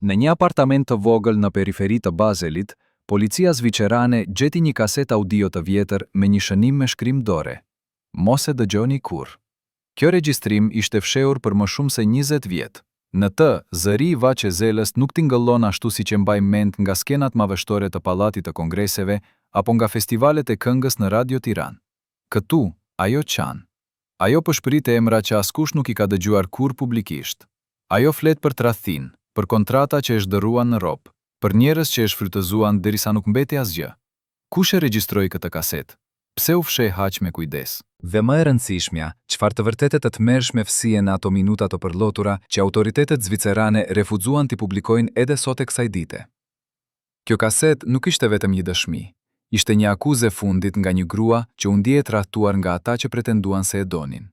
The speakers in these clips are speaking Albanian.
Në një apartament të vogël në periferi të Bazelit, policia zviqerane gjeti një kaset audio të vjetër me një shënim me shkrim dore. Mos e dëgjoni kur. Kjo regjistrim ishte fshehur për më shumë se 20 vjet. Në të, zëri i Vaçe Zelës nuk tingëllon ashtu si që mbaj mend nga skenat madhështore të Pallatit të Kongreseve apo nga festivalet e këngës në Radio Tiranë. Këtu, ajo qanë. Ajo përshpërit emra që askush nuk i ka dëgjuar kur publikisht. Ajo flet për tradhtin, për kontrata që e zhdërruan në ropë, për njerëz që e shfrytëzuan derisa nuk mbeti asgjë. Kush e regjistroi këtë kaset? Pse u fsheh aq me kujdes? Dhe më e rëndësishmja, çfarë të vërtetet të tmerrshme fsihej në ato minuta të përllotura që autoritetet zvicerane refuzuan t'i publikojnë edhe sot e kësaj dite. Kjo kaset nuk ishte vetëm një dëshmi, ishte një akuzë e fundit nga një grua që u ndiej e tradhtuar nga ata që pretenduan se e donin.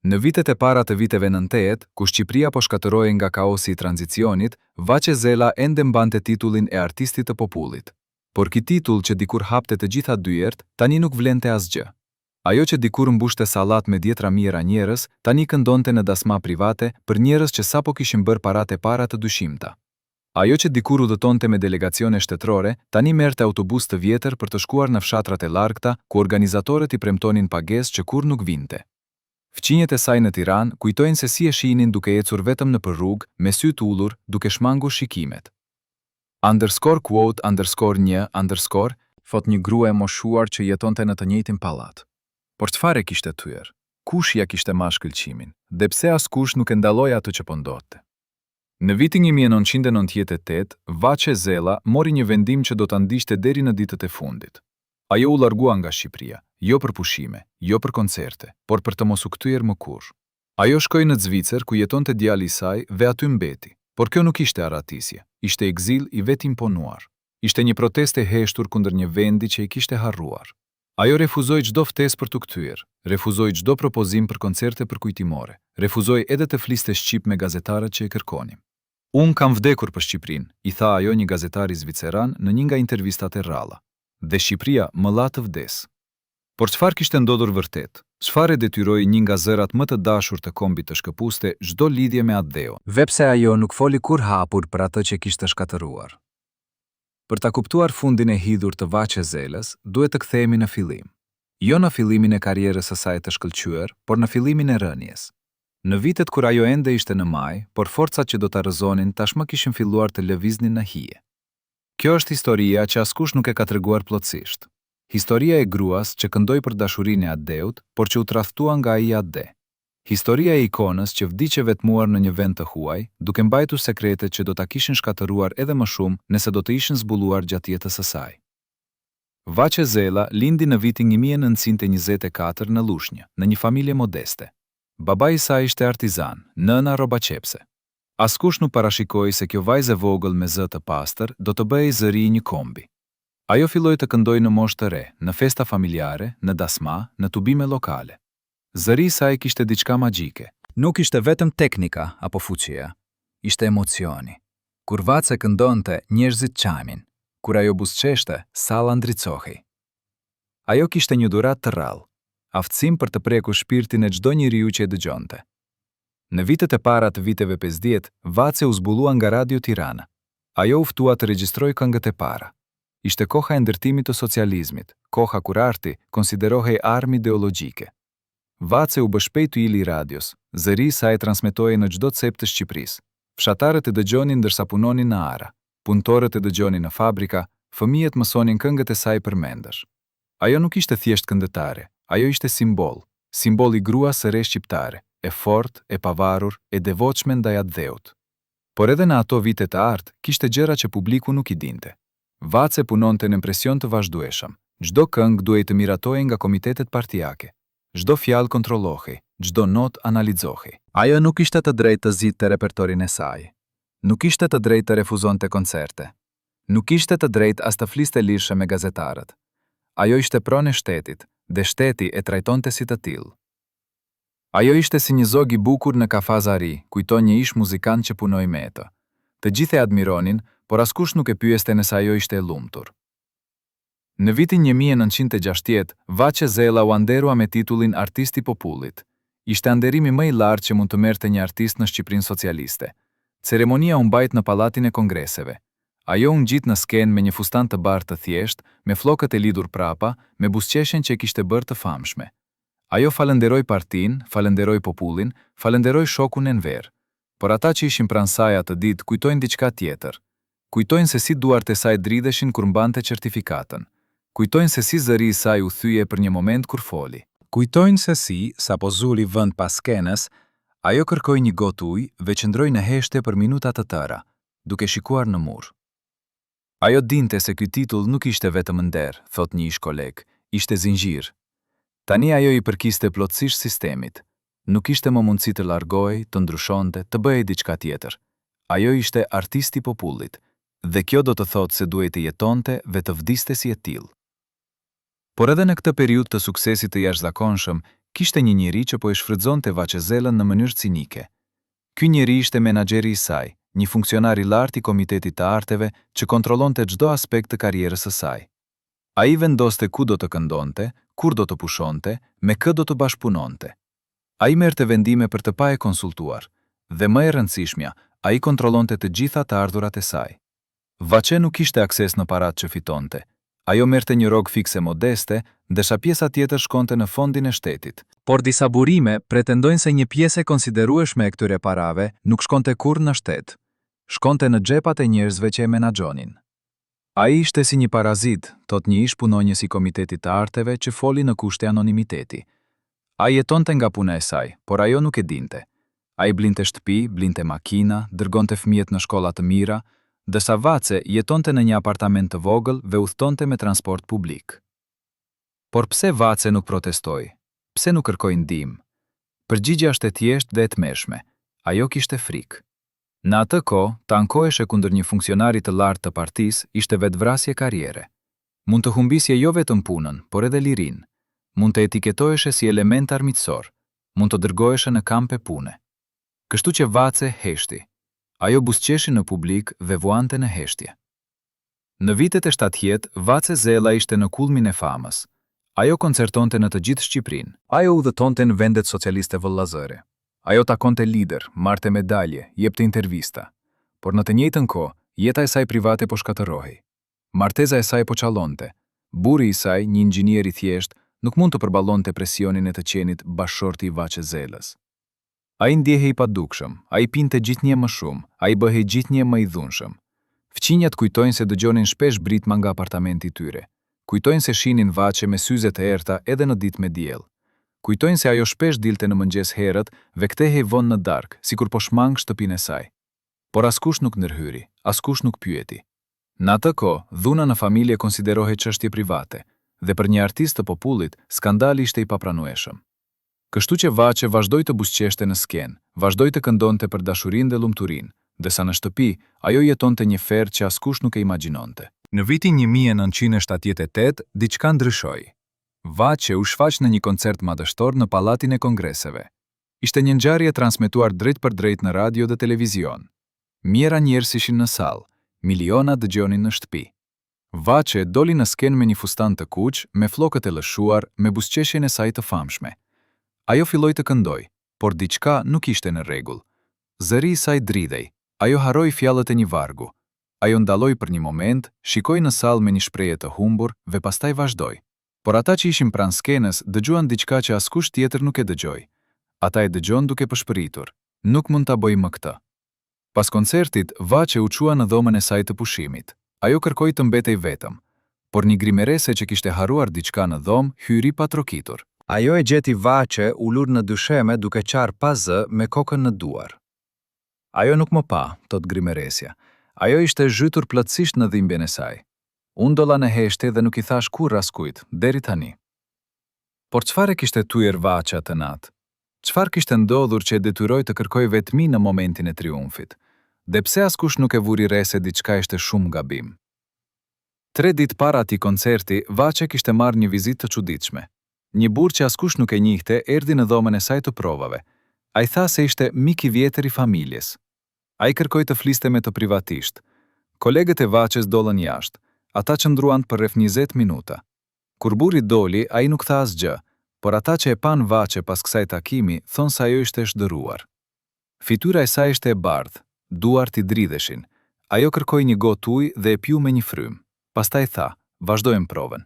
Në vitet e para të viteve 90, ku Shqipëria po shkatërrohej nga kaosi i tranzicionit, Vaçe Zela ende mbante titullin e artistit të popullit. Por ky titull që dikur hapte të gjitha dyert, tani nuk vlente asgjë. Ajo që dikur mbushte sallat me djetra mira njerëz, tani këndonte në dasma private për njerëz që sapo kishin bërë paratë e para të dyshimta. Ajo që dikur udhëtonte me delegacione shtetërore, tani merrte autobus të vjetër për të shkuar në fshatrat e largëta, ku organizatorët i premtonin pagesë që kur nuk vinte. Fqinjet e saj në Tiranë kujtojnë se si e shihnin duke ecur vetëm në rrugë, me sy të ullur, duke shmangur shikimet. _quote_1_ thot një grua e moshuar që jetonte në të njëjtin pallat. Por çfarë kishte thyer? Kush ja kishte marrë shkëlqimin? Dhe pse askush nuk e ndalloi atë që po ndodhte? Në vitin 1998, Vaçe Zela mori një vendim që do ta ndiqte deri në ditët e fundit. Ajo u largua nga Shqipëria, jo për pushime, jo për koncerte, por për të mos u kthyer më kurrë. Ajo shkoi në Zvicër ku jetonte djali i saj dhe aty mbeti. Por kjo nuk ishte arratisje, ishte ekzil i vetë imponuar. Ishte një protestë e heshtur kundër një vendi që i kishte harruar. Ajo refuzoi çdo ftesë për t'u kthyer, refuzoi çdo propozim për koncerte përkujtimore, refuzoi edhe të fliste shqip me gazetarët që e kërkonin. Unë kam vdekur për Shqipërinë, i tha ajo një gazetari zviceran në një nga intervistat e rralla. Dhe Shqipëria më la të vdes. Por çfarë kishte ndodhur vërtet? Çfarë detyroi një nga zërat më të dashur të kombit të shkëpuste çdo lidhje me atë dheu? Dhe pse ajo nuk foli kur hapur për atë që kishte shkatëruar? Për ta kuptuar fundin e hidhur të Vaçe Zelës, duhet të kthehemi në fillim. Jo në fillimin e karrierës së saj të shkëlqyer, por në fillimin e rënies. Në vitet kur ajo ende ishte në maj, por forcat që do ta rrëzonin tashmë kishin filluar të lëviznin në hije. Kjo është historia që askush nuk e ka treguar plotësisht. Historia e gruas që këndoi për dashurinë e atdeut, por që u tradhtua nga ai atde. Historia e ikonës që vdiqe vetmuar në një vend të huaj, duke mbajtur sekretet që do ta kishin shkatëruar edhe më shumë nëse do të ishin zbuluar gjatë jetës së saj. Vaçe Zela lindi në vitin 1924 në Lushnjë, në një familje modeste. Babai i saj ishte artizan, nëna rrobaçepse. Askush nuk parashikoi se kjo vajzë e vogël me zë të pastër do të bëhej zëri i një kombi. Ajo filloi të këndojë në moshë të re, në festa familjare, në dasma, në tubime lokale. Zëri i saj kishte diçka magjike. Nuk ishte vetëm teknika apo fuqia, ishte emocioni. Kur Vaçe këndonte, njerëzit qamin. Kur ajo buzëqeshte, salla ndricohej. Ajo kishte një dhuratë të rrallë, aftësim për të prekur shpirtin e çdo njeriu që e dëgjonte. Në vitet e para të viteve 50, Vaçe u zbulua nga Radio Tirana. Ajo u ftua të regjistrojë këngët e para. Ishte koha e ndërtimit të socializmit, koha kur arti konsiderohej armë ideologjike. Vaçe u bë shpejt yli i radios, zëri i saj transmetohej në çdo cep të Shqipërisë. Fshatarët e dëgjonin ndërsa punonin në ara, punëtorët e dëgjonin në fabrika, fëmijët mësonin këngët e saj përmendesh. Ajo nuk ishte thjesht këndëtare, ajo ishte simbol i gruas së re shqiptare, e fortë, e pavarur, e devotshme ndaj atdheut. Por edhe në ato vite të artë, kishte gjëra që publiku nuk i dinte. Vaçe punonte në presion të vazhdueshëm. Çdo këngë duhej të miratohej nga komitetet partijake. Çdo fjalë kontrollohej, çdo notë analizohej. Ajo nuk ishte të drejtë të zgjidhte repertorin e saj. Nuk ishte të drejtë të refuzonte koncerte. Nuk ishte të drejtë as të fliste lirshë me gazetarët. Ajo ishte pronë e shtetit, dhe shteti e trajtonte si të tillë. Ajo ishte si një zog i bukur në kafazari, kujton një ish muzikant që punoi me të. Të gjithë e admironin, por askush nuk e pyeste nëse ajo ishte e lumtur. Në vitin 1960, Vaçe Zela u anderua me titullin Artisti i Popullit. Ishte anderimi më i lartë që mund të merrte një artist në Shqipërinë socialiste. Ceremonia u mbajt në pallatin e kongreseve. Ajo u ngjit në skenë me një fustan të bardhë të thjeshtë, me flokët e lidhur prapa, me buzëqeshjen që e kishte bërë të famshme. Ajo falenderoi partinë, falenderoi popullin, falenderoi shokun e nverë. Por ata që ishin pranë saj atë ditë kujtojnë diçka tjetër. Kujtojnë se si duart e saj dridheshin kur mbante certifikatën. Kujtojnë se si zëri i saj u thyje për një moment kur foli. Kujtojnë se si, sapo zuli vend pas skenës, ajo kërkoi një gotë ujë dhe qëndroi në heshte për minuta të tëra, duke shikuar në mur. Ajo dinte se ky titull nuk ishte vetëm nder, thot një ish koleg, ishte zinxhir. Tani ajo i përkiste plotësisht sistemit. Nuk ishte më mundësi të largohej, të ndryshonte, të bëhej diçka tjetër. Ajo ishte artisti i popullit, dhe kjo do të thotë se duhej të jetonte dhe të vdiste si e tillë. Por edhe në këtë periudhë të suksesit të jashtëzakonshëm, kishte një njeri që po e shfrytëzonte Vaçezelën në mënyrë cinike. Ky njeri ishte menaxheri i saj, një funksionar i lartë i Komitetit të Arteve që kontrollonte çdo aspekt të karrierës së saj. Ai vendoste ku do të këndonte, kur do të pushonte, me kë do të bashkëpunonte. Ai merrte vendime për të pa e konsultuar, dhe më e rëndësishmja, ai kontrollonte të gjitha të ardhurat e saj. Vaçe nuk kishte akses në paratë që fitonte. Ajo merrte një rrogë fikse modeste, ndërsa pjesa tjetër shkonte në fondin e shtetit. Por disa burime pretendojnë se një pjesë e konsiderueshme e këtyre parave nuk shkonte kurrë në shtet. Shkonte në xhepat e njerëzve që e menaxhonin. Ai ishte si një parazit, thot një ish punonjës i Komitetit të Arteve që foli në kushte anonimiteti. Ai jetonte nga puna e saj, por ajo nuk e dinte. Ai blinte shtëpi, blinte makina, dërgonte fëmijët në shkolla të mira, ndërsa Vaçe jetonte në një apartament të vogël dhe udhtonte me transport publik. Por pse Vaçe nuk protestoi? Pse nuk kërkoi ndihmë? Përgjigjja është e thjeshtë dhe e tmeshme. Ajo kishte frikë. Në atë kohë, të ankoheshe kundër një funksionari të lartë të partisë ishte vetvrasje karriere. Mund të humbisje jo vetëm punën, por edhe lirinë. Mund të etiketoheshe si element armiqësor, mund të dërgoheshe në kampe pune. Kështu që Vaçe heshti. Ajo buzëqeshi në publik dhe vuante në heshtje. Në vitet e 70, Vaçezela ishte në kulmin e famës. Ajo koncertonte në të gjithë Shqipërinë. Ajo udhëtonte në vendet socialiste vëllazëre. Ajo takonte lider, marrte medalje, jepte intervista. Por në të njëjtën kohë, jeta e saj private po shkatërrohej. Marteza e saj po çallonte. Burri i saj, një inxhinier i thjeshtë, nuk mund të përballonte presionin e të qenit bashkëshorti i Vaçezelës. Ai ndjehej i padukshëm, ai pinte gjithnjë më shumë, ai bëhej gjithnjë më i dhunshëm. Fqinjat kujtojnë se dëgjonin shpesh britma nga apartamenti i tyre. Kujtojnë se shihnin Vaçe me syze të errta edhe në ditë me diell. Kujtojnë se ajo shpesh dilte në mëngjes herët dhe kthehej vonë në darkë, sikur po shmang shtëpinë e saj. Por askush nuk ndërhyri, askush nuk pyeti. Në atë kohë, dhuna në familje konsiderohej çështje private, dhe për një artist të popullit, skandali ishte i papranueshëm. Kështu që Vaçe vazhdoi të buzëqeshte në skenë, vazhdoi të këndonte për dashurinë dhe lumturinë, ndërsa në shtëpi ajo jetonte një ferë që askush nuk e imagjinonte. Në vitin 1978, diçka ndryshoi. Vaçe u shfaq në një koncert madhështor në Pallatin e Kongreseve. Ishte një ngjarje transmetuar drejt për drejt në radio dhe televizion. Mijëra njerëz ishin në sallë, miliona dëgjonin në shtëpi. Vaçe doli në skenë me një fustan të kuq, me flokët e lëshuar, me buzëqeshjen e saj të famshme. Ajo filloi të këndoj, por diçka nuk ishte në rregull. Zëri i saj dridhej, ajo harroi fjalët e një vargu. Ajo ndaloi për një moment, shikoi në sallë me një shprehje të humbur dhe pastaj vazhdoi. Por ata që ishin pranë skenës dëgjuan diçka që askush tjetër nuk e dëgjoi. Ata e dëgjon duke përshpëritur. Nuk mund ta bëj më këtë. Pas koncertit, Vaçe u çua në dhomën e saj të pushimit. Ajo kërkoi të mbetej vetëm, por një grimerese që kishte harruar diçka në dhomë hyri pa trokitur. Ajo e gjeti Vaçe ulur në dysheme duke qarë pa zë me kokën në duar. Ajo nuk më pa, thot grimeresja. Ajo ishte zhytur plotësisht në dhimbjen e saj. Unë dolla në heshtje dhe nuk i thash kurrë askujt, deri tani. Por çfarë kishte tujer Vaçe atë natë? Çfarë kishte ndodhur që e detyroi të kërkoj vetmi në momentin e triumfit? Dhe pse askush nuk e vuri re se diçka ishte shumë gabim? 3 ditë para atij koncerti, Vaçe kishte marrë një vizitë të çuditshme. Një burr që askush nuk e njihte erdhi në dhomën e saj të provave. Ai tha se ishte mik i vjetër i familjes. Ai kërkoi të fliste me të privatisht. Kolegët e Vaçes dollën jashtë. Ata qëndruan për rreth 20 minuta. Kur burri doli, ai nuk tha asgjë, por ata që e pan Vaçe pas kësaj takimi thonë se ajo ishte shndëruar. Fytyra e saj ishte e bardhë, duart I dridheshin. Ajo kërkoi një gotë ujë dhe e piu me një frymë. Pastaj tha, vazhdojmë provën.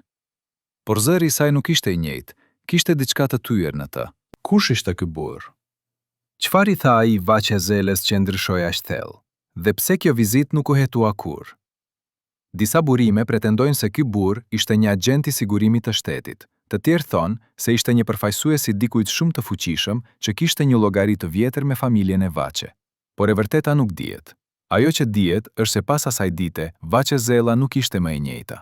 Por zëri I saj nuk ishte I njëjtë, kishte diçka të thyër në të. Kush ishte ky burr? Çfarë I tha ai Vaçezelës që ndryshoi aq thellë? Dhe pse kjo vizitë nuk u hetua kurrë? Disa burime pretendojnë se ky burr ishte një agent I sigurimit të shtetit. Të tjerë thonë se ishte një përfaqësues I dikujt shumë të fuqishëm që kishte një llogari të vjetër me familjen e Vaçe. Por e vërteta nuk dihet. Ajo që dihet është se pas asaj dite, Vaçezela nuk ishte më e njëjta.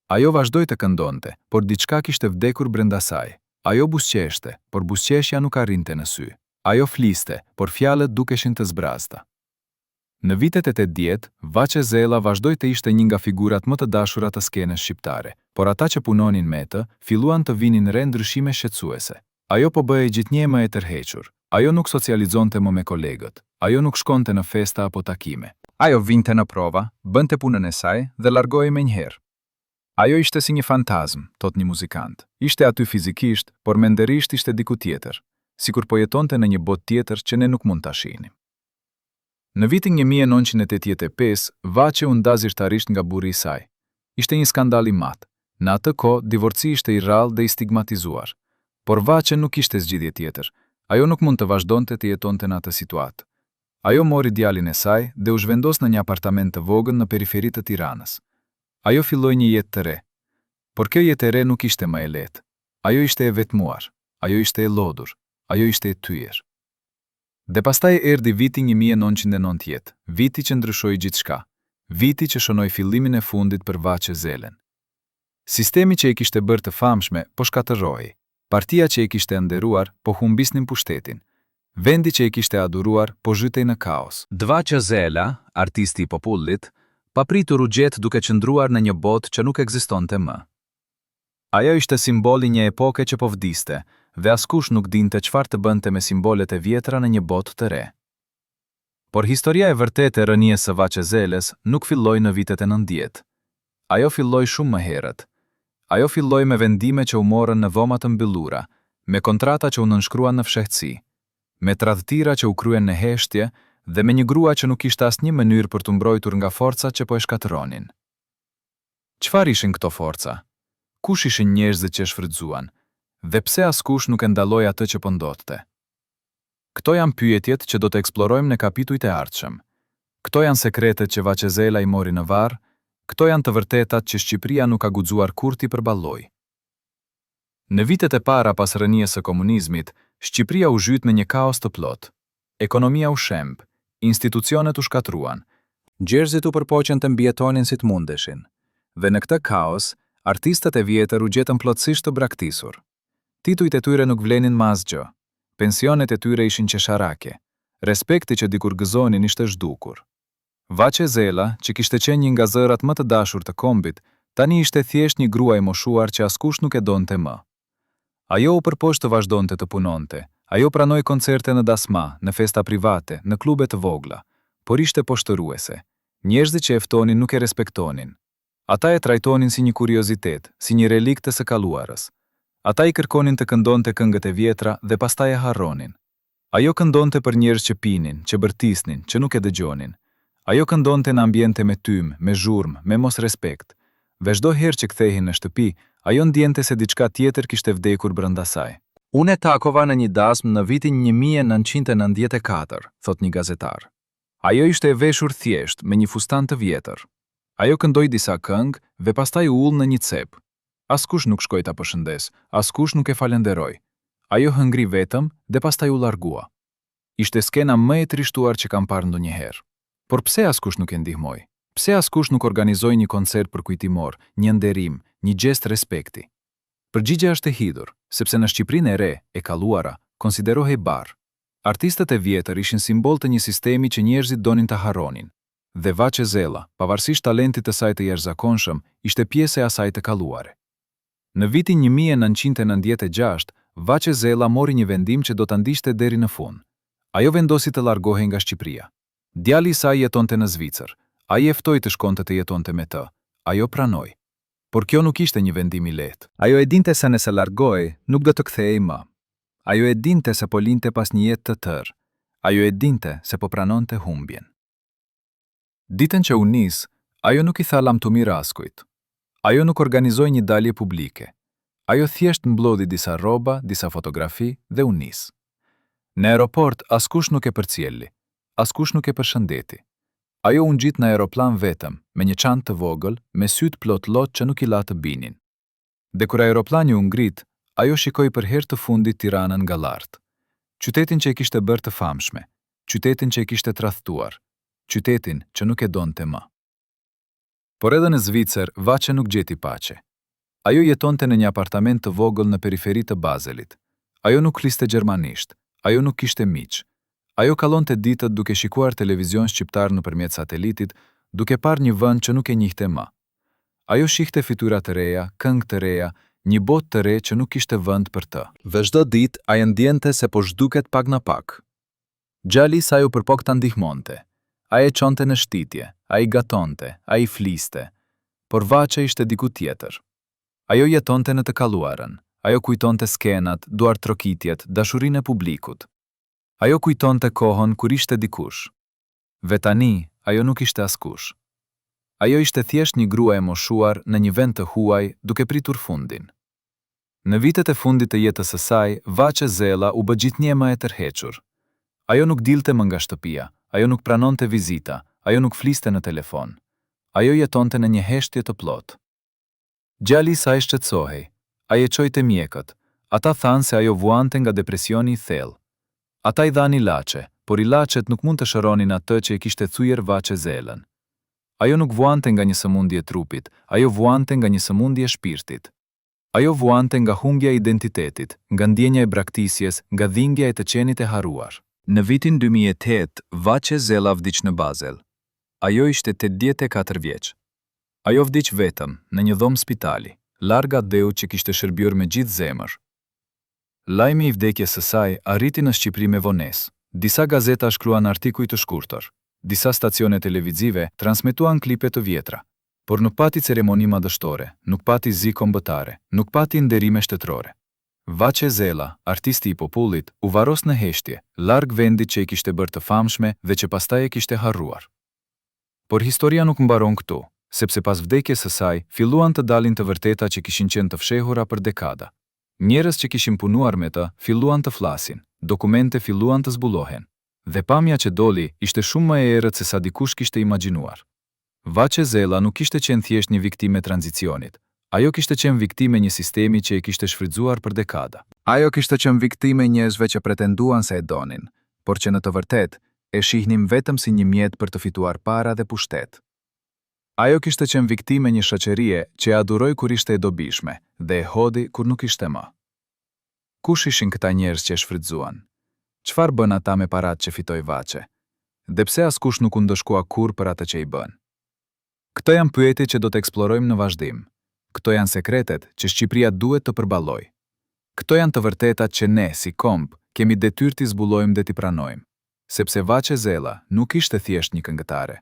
Ajo vazhdoi të këndonte, por diçka kishte vdekur brenda saj. Ajo buzëqeshte, por buzëqeshja nuk arrinte në sy. Ajo fliste, por fjalët dukeshin të zbrazta. Në vitet e 80, Vaçezela vazhdoi të ishte një nga figurat më të dashura të skenës shqiptare, por ata që punonin me të, filluan të vinin re ndryshime shqetësuese. Ajo po bëhej gjithnjë më e tërhequr. Ajo nuk socializonte më me kolegët. Ajo nuk shkonte në festa apo takime. Ajo vinte në prova, bënte punën e saj dhe largohej menjëherë. Ajo ishte si një fantazm, thot një muzikant. Ishte aty fizikisht, por mendërisht ishte diku tjetër, sikur po jetonte në një botë tjetër që ne nuk mund ta shihnim. Në vitin 1985, Vaçe u nda zyrtarisht nga burri I saj. Ishte një skandal I madh. Në atë kohë, divorci ishte I rrallë dhe I stigmatizuar. Por Vaçe nuk kishte zgjidhje tjetër. Ajo nuk mund të vazhdonte të jetonte në atë situatë. Ajo mori djalin e saj dhe u zhvendos në një apartament të vogël në periferi të Tiranës. Ajo filloi një jetë të re. Por kjo jetë e re nuk ishte më e lehtë. Ajo ishte e vetmuar. Ajo ishte e lodhur. Ajo ishte e thyer. Dhe pastaj erdhi viti 1990, viti që ndryshoi gjithçka, viti që shënoi fillimin e fundit për Vaçezelën. Sistemi që I kishte bërë të famshme po shkatërrohej. Partia që I kishte nderuar po humbisnin pushtetin. Vendi që I kishte aduruar po zhytej në kaos. Vaçezela, artisti I popullit, papritur u gjet duke qëndruar në një botë që nuk ekzistonte më. Ajo ishte simboli një epoke që po vdiste, dhe askush nuk dinte çfarë të bënte me simbolet e vjetra në një botë të re. Por historia e vërtetë e rënies së Vaçezelës nuk filloi në vitet e 90. Ajo filloi shumë më herët. Ajo filloi me vendime që u morën në dhoma të mbyllura, me kontrata që u nënshkruan në fshehtësi, me tradhtira që u kryen në heshtje dhe me një grua që nuk kishte asnjë mënyrë për të mbrojtur nga forcat që po e shkatërronin. Çfarë ishin këto forca? Kush ishin njerëzit që shfrytzuan? Dhe pse askush nuk e ndalloi atë që po ndodhte? Këto janë pyetjet që do të eksplorojmë në kapitujt e ardhshëm. Këto janë sekretet që Vaçezela I mori në varr, këto janë të vërtetat që Shqipëria nuk ka guxuar kurrë t'i përballojë. Në vitet e para pas rënies së komunizmit, Shqipëria u zhyt në një kaos të plot. Ekonomia u shemb, institucionet u shkatruan, njerëzit u përpoqen të mbijetonin si të mundeshin. Dhe në këtë kaos, artistët e vjetër u gjetën plotësisht të braktisur. Titujt e tyre nuk vlenin më asgjë. Pensionet e tyre ishin qesharake. Respekti që dikur gëzonin ishte zhdukur. Vaçezela, që kishte qenë një nga zërat më të dashur të kombit, tani ishte thjesht një grua e moshuar që askush nuk e donte më. Ajo u përpoq të vazhdonte të punonte. Ajo pranoi koncerte në dasma, në festa private, në klube të vogla, por ishte poshtëruese. Njerëzit që e ftonin nuk e respektonin. Ata e trajtonin si një kuriozitet, si një relikt të së kaluarës. Ata I kërkonin të këndonte këngët e vjetra dhe pastaj e harronin. Ajo këndonte për njerëz që pinin, që bërtisnin, që nuk e dëgjonin. Ajo këndonte në ambiente me tym, me zhurmë, me mos respekt. Dhe çdo herë që kthehin në shtëpi, ajo ndjente se diçka tjetër kishte vdekur brenda saj. Unë e takova në një dasmë në vitin 1994, thot një gazetar. Ajo ishte e veshur thjesht me një fustan të vjetër. Ajo këndoi disa këngë dhe pastaj u ul në një cep. Askush nuk shkoi ta përshëndes, askush nuk e falenderoi. Ajo hëngri vetëm dhe pastaj u largua. Ishte skena më e trishtuar që kam parë ndonjëherë. Por pse askush nuk e ndihmoi? Pse askush nuk organizoi një koncert për kujtimor, një nderim, një gest respekti? Përgjigjja është e hidhur, sepse në Shqipërinë e re, e kalluara, konsiderohej barr. Artistët e vjetër ishin simbol të një sistemi që njerëzit donin ta harronin. Dhe Vaçezela, pavarësisht talentit të saj të jashtëzakonshëm, ishte pjesë e asaj të kalluare. Në vitin 1996, Vaçezela mori një vendim që do ta ndiqte deri në fund. Ajo vendosi të largohej nga Shqipëria. Djali I saj jetonte në Zvicër. Ai e ftoi të shkonte të jetonte me të. Ajo pranoi. Por kjo nuk ishte një vendim I lehtë. Ajo e dinte se nëse largohej, nuk do të kthehej më. Ajo e dinte se po linte pas një jetë të tërë. Ajo e dinte se po pranonte humbjen. Ditën që u nis, ajo nuk I tha lam të miraskujt. Ajo nuk organizoi një dalje publike. Ajo thjesht mblodhi disa rroba, disa fotografi dhe u nis. Në aeroport askush nuk e përcjelli, askush nuk e përshëndeti. Ajo u ngjit në aeroplan vetëm, me një çantë të vogël, me syt plot lot që nuk I la të binin. Dhe kur aeroplani u ngrit, ajo shikoi për herë të fundit Tiranën nga lart. Qytetin që e kishte bërë të famshme, qytetin që e kishte tradhtuar, qytetin që nuk e donte më. Por edhe në Zvicër, Vaçe nuk gjeti paqe. Ajo jetonte në një apartament të vogël në periferi të Bazelit. Ajo nuk fliste gjermanisht, ajo nuk kishte miq. Ajo kallonte ditët duke shikuar televizion shqiptar nëpërmjet satelitit, duke parë një vend që nuk e njihte më. Ajo shihte fytyra të reja, këngë të reja, një botë të re që nuk kishte vend për të. Dhe çdo ditë ajo ndjente se po zhduket pak na pak. Gjali sa ajo përpok ta ndihmonte. Ai e çonte në shtitje, ai gatonte, ai fliste, por Vaçe ishte diku tjetër. Ajo jetonte në të kaluarën, ajo kujtonte skenat, duartrokitjet, dashurinë e publikut. Ajo kujtonte kohën kur ishte dikush. Ve tani, ajo nuk ishte askush. Ajo ishte thjesht një grua e moshuar në një vend të huaj, duke pritur fundin. Në vitet e fundit të jetës së saj, Vaçe Zella u bë gjithnjë e tërhequr. Ajo nuk dilte më nga shtëpia, ajo nuk pranonte vizita, ajo nuk fliste në telefon. Ajo jetonte në një heshtje të plot. Gjali I saj shqetësohej. Ai e çoi te mjekët. Ata thanë se ajo vuante nga depresioni I thellë. Ata I dhanë ilaçe, por ilaçet nuk mund të shëronin atë që e kishte thyer Vaçe Zellën. Ajo nuk vuante nga një sëmundje trupit, ajo vuante nga një sëmundje shpirtit. Ajo vuante nga humbja e identitetit, nga ndjenja e braktisjes, nga dhimbja e të qenit e harruar. Në vitin 2008, Vaçe Zella vdiq në Bazel. Ajo ishte 84 vjeç. Ajo vdiq vetëm, në një dhomë spitali, larg adeut që kishte shërbyer me gjithë zemër. Lajmi I vdekjes së saj arriti në Shqipëri me vonesë. Disa gazeta shkruan artikuj të shkurtër. Disa stacione televizive transmetuan klipe të vjetra. Por nuk pati ceremoni madhështore, nuk pati zi kombëtare, nuk pati nderime shtetërore. Vaçe Zella, artisti I popullit, u varos në heshtje, larg vendit që I kishte bërë të famshme dhe që pastaj e kishte harruar. Por historia nuk mbaron këtu, sepse pas vdekjes së saj, filluan të dalin të vërteta që kishin qenë të fshehura për dekada. Njerëz që kishin punuar me të, filluan të flasin, dokumente filluan të zbulohen, dhe pamja që doli ishte shumë më e errët se sa dikush kishte imagjinuar. Vaçe Zella nuk kishte qenë thjesht një viktime e tranzicionit. Ajo kishte qenë viktime një sistemi që e kishte shfrytzuar për dekada. Ajo kishte qenë viktime njerëzve që pretenduan se e donin, por që në të vërtetë e shihnin vetëm si një mjet për të fituar para dhe pushtet. Ajo kishte qenë viktime një shoqërie që e adhuroi kur ishte e dobishme dhe e hodhi kur nuk ishte më. Kush ishin këta njerëz që e shfrytzuan? Çfarë bën ata me paratë që fitoi Vaçe? Dhe pse askush nuk u ndëshkua kurrë për atë që I bën? Këto janë pyetje që do të eksplorojmë në vazhdim. Këto janë sekretet që Shqipëria duhet të përballojë. Këto janë të vërtetat që ne, si komb, kemi detyrë t'i zbulojmë dhe t'i pranojmë. Sepse Vaçe Zella nuk ishte thjesht një këngëtare.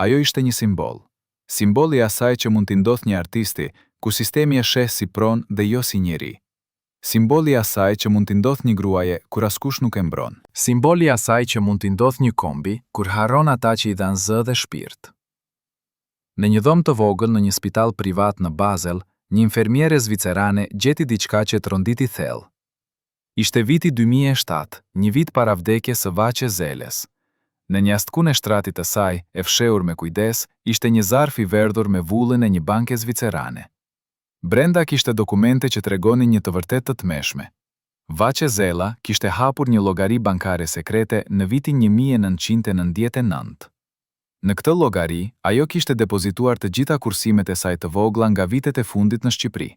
Ajo ishte një simbol. Simboli I asaj që mund t'i ndodh një artisti ku sistemi e sheh si pronë dhe jo si njeri. Simboli I asaj që mund t'i ndodh një gruaje kur askush nuk e mbron. Simboli I asaj që mund t'i ndodh një kombi kur harron ata që I dhanë zë dhe shpirt. Në një dhomë të vogël në një spital privat në Basel, një infermiere zvicerane gjeti diçka që tronditi thellë. Ishte viti 2007, një vit para vdekjes së Vaçe Zellës. Në një astkun e shtratit të saj, e fshehur me kujdes, ishte një zarf I verdhur me vullën e një banke zvicerane. Brenda kishte dokumente që tregonin një të vërtetë të tmeshme. Vaçe Zella kishte hapur një llogari bankare sekrete në vitin 1999. Në këtë llogari, ajo kishte depozituar të gjitha kursimet e saj të vogla nga vitet e fundit në Shqipëri.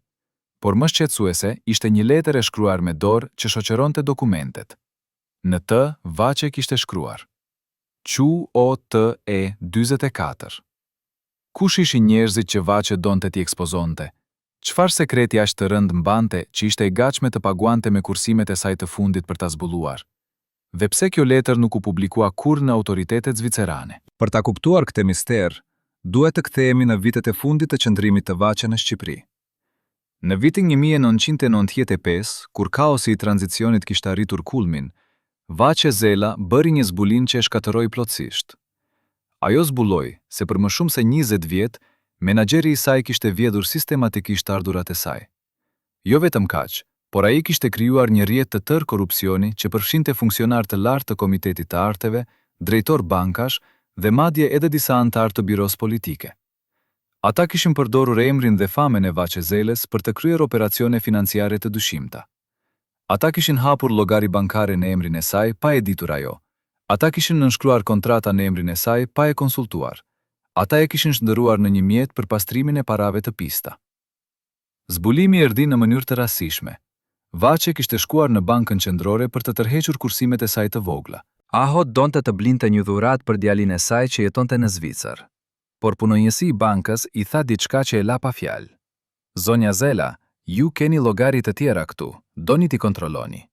Por më shqetësuese ishte një letër e shkruar me dorë që shoqëronte dokumentet. Në të, Vaçe kishte shkruar: QOTE 44. Kush ishin njerëzit që Vaçe donte t'i ekspozonte? Çfarë sekreti aq të rënd mbante që ishte e gatshme të paguante me kursimet e saj të fundit për ta zbuluar? Dhe pse kjo letër nuk u publikua kurrë në autoritetet zvicerane? Për ta kuptuar këtë mister, duhet të kthehemi në vitet e fundit të qëndrimit të Vaçe në Shqipëri. Në vitin 1995, kur kaosi I tranzicionit kishte arritur kulmin, Vaçe Zella bëri një zbulim që e shkatërroi plotësisht. Ajo zbuloi se për më shumë se 20 vjet, menaxheri i saj kishte vjedhur sistematikisht ardhurat e saj. Jo vetëm kaq, por ai kishte krijuar një rrjet të tërë korrupsioni që përfshinte funksionar të lartë të Komitetit të Arteve, drejtor bankash dhe madje edhe disa antar të biros politike. Ata kishin përdorur emrin dhe famen e Vaçezelës për të kryer operacione financiare të dyshimta. Ata kishin hapur llogari bankare në emrin e saj pa e ditur ajo. Ata kishin nënshkruar kontrata në emrin e saj pa e konsultuar. Ata e kishin shndërruar në një mjet për pastrimin e parave të pista. Zbulimi erdhi në mënyrë të rastësishme. Vaçe kishte shkuar në bankën qendrore për të tërhequr kursimet e saj të vogla. Aho donte të blinte një dhuratë për djalin e saj që jetonte në Zvicër. Por punonjësi i bankës i tha diçka që e la pa fjalë. Zonja Zela, ju keni llogari të tjera këtu, doni t'i kontrolloni.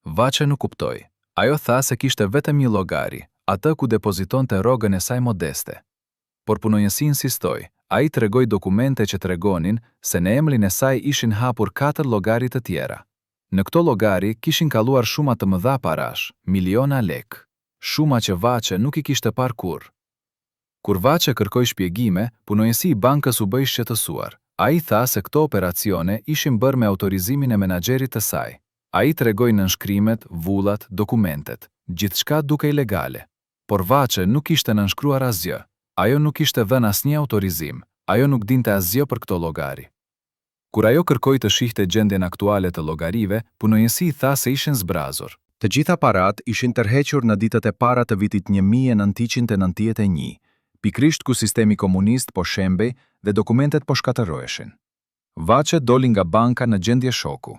Vaçe nuk kuptoi. Ajo tha se kishte vetëm një llogari, atë ku depozitonte rrogën e saj modeste. Por punonjësi insistoi. Ai tregoi dokumente që tregonin se në emrin e saj ishin hapur 4 llogari të tjera. Në këto llogari kishin kalluar shuma të mëdha parash, miliona lek, shuma që Vaçe nuk i kishte parë kurrë. Kur Vaçe kërkoi shpjegime, punonjësi i bankës u bë i shqetësuar. Ai tha se këto operacione ishin bërë me autorizimin e menaxherit të saj. Ai tregoi nënshkrimet, vullat, dokumentet, gjithçka duke ilegale. Por Vaçe nuk kishte nënshkruar asgjë. Ajo nuk kishte dhënë asnjë autorizim. Ajo nuk dinte asgjë për këto llogari. Kur ajo kërkoi të shihte gjendjen aktuale të llogarive, punonjësi i tha se ishin zbrazur. Të gjitha parat ishin tërhequr në ditët e para të vitit 1991, pikrisht ku sistemi komunist po shembej dhe dokumentet po shkatërroheshin. Vaçe doli nga banka në gjendje shoku.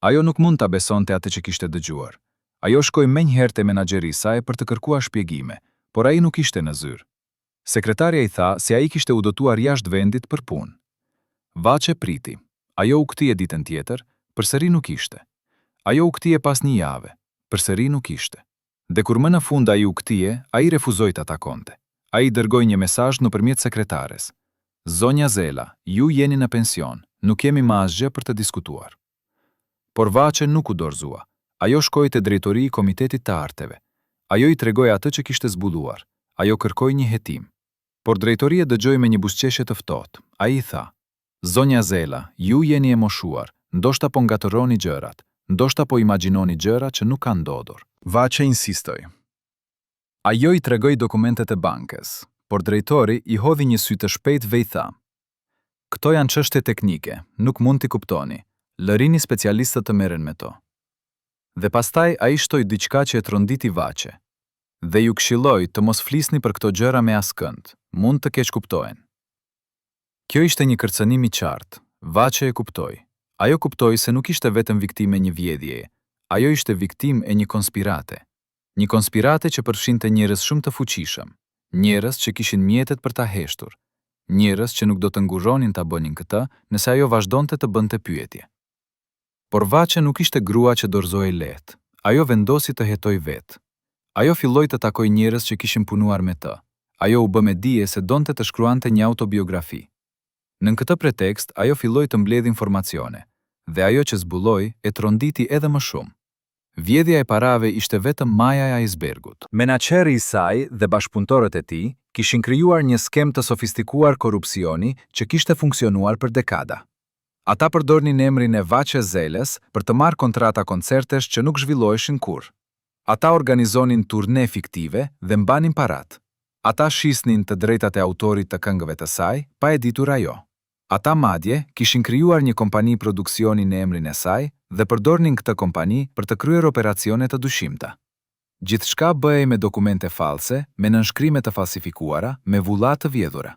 Ajo nuk mund ta besonte atë që kishte dëgjuar. Ajo shkoi menjëherë te menaxheri i saj për të kërkuar shpjegime, por ai nuk ishte në zyrë. Sekretarja i tha se ai kishte udhëtuar jashtë vendit për punë. Vaçe priti. Ajo u kthye ditën tjetër, përsëri nuk ishte. Ajo u kthye pas një jave, përsëri nuk ishte. Dhe kur më në fund ai u kthye, ai refuzoi ta takonte. Ai dërgoi një mesazh nëpërmjet sekretares. Zonja Zela, ju jeni në pension, nuk kemi më asgjë për të diskutuar. Por Vaçe nuk u dorëzua. Ajo shkoi te drejtori i Komitetit të Arteve. Ajo i tregoi atë që kishte zbuluar. Ajo kërkoi një hetim. Por drejtoria dëgjoi me një buzëqeshje të ftohtë. Ai i tha: Zonja Zela, ju jeni e moshuar, ndoshta po ngatëroni gjërat, ndoshta po imagjinoni gjëra që nuk kanë ndodhur. Vaçe insistoi. Ajo i tregoi dokumentet e bankës, por drejtori i hodhi një sy të shpejtë dhe i tha: Këto janë çështje teknike, nuk mund t'i kuptoni. Lërini specialistët të merren me to. Dhe pastaj ai shtoi diçka që e tronditi Vaçe. Dhe ju këshilloj të mos flisni për këto gjëra me askënd, mund të keq kuptohen. Kjo ishte një kërcënim i qartë. Vaçe e kuptoi. Ajo kuptoi se nuk ishte vetëm viktime një vjedhjeje. Ajo ishte viktim e një konspirate. Një konspirate që përfshinte njerëz shumë të fuqishëm, njerëz që kishin mjetet për ta heshtur, njerëz që nuk do të nguronin ta bënin këtë nëse ajo vazhdonte të bënte pyetje. Por Vaçe nuk ishte grua që dorëzohej lehtë. Ajo vendosi të hetoj vetë. Ajo filloi të takoj njerëz që kishin punuar me të. Ajo u bë me dije se donte të shkruante një autobiografi. Në këtë pretekst, ajo filloi të mbledhë informacione, dhe ajo që zbuloi e tronditi edhe më shumë. Vjedhja e parave ishte vetëm maja e icebergut. Menaxheri i saj dhe bashkëpunëtorët e tij kishin krijuar një skem të sofistikuar korrupsioni që kishte funksionuar për dekada. Ata përdornin emrin e Vaçezelës për të marrë kontrata koncertesh që nuk zhvilloheshin kurrë. Ata organizonin turne fiktive dhe mbanin parat. Ata shisnin të drejtat e autorit të këngëve të saj, pa e ditur ajo. Ata madje kishin krijuar një kompani produksioni në emrin e saj dhe përdornin këtë kompani për të kryer operacione të dyshimta. Gjithçka bëhej me dokumente false, me nënshkrime të falsifikuara, me vulla të vjedhura.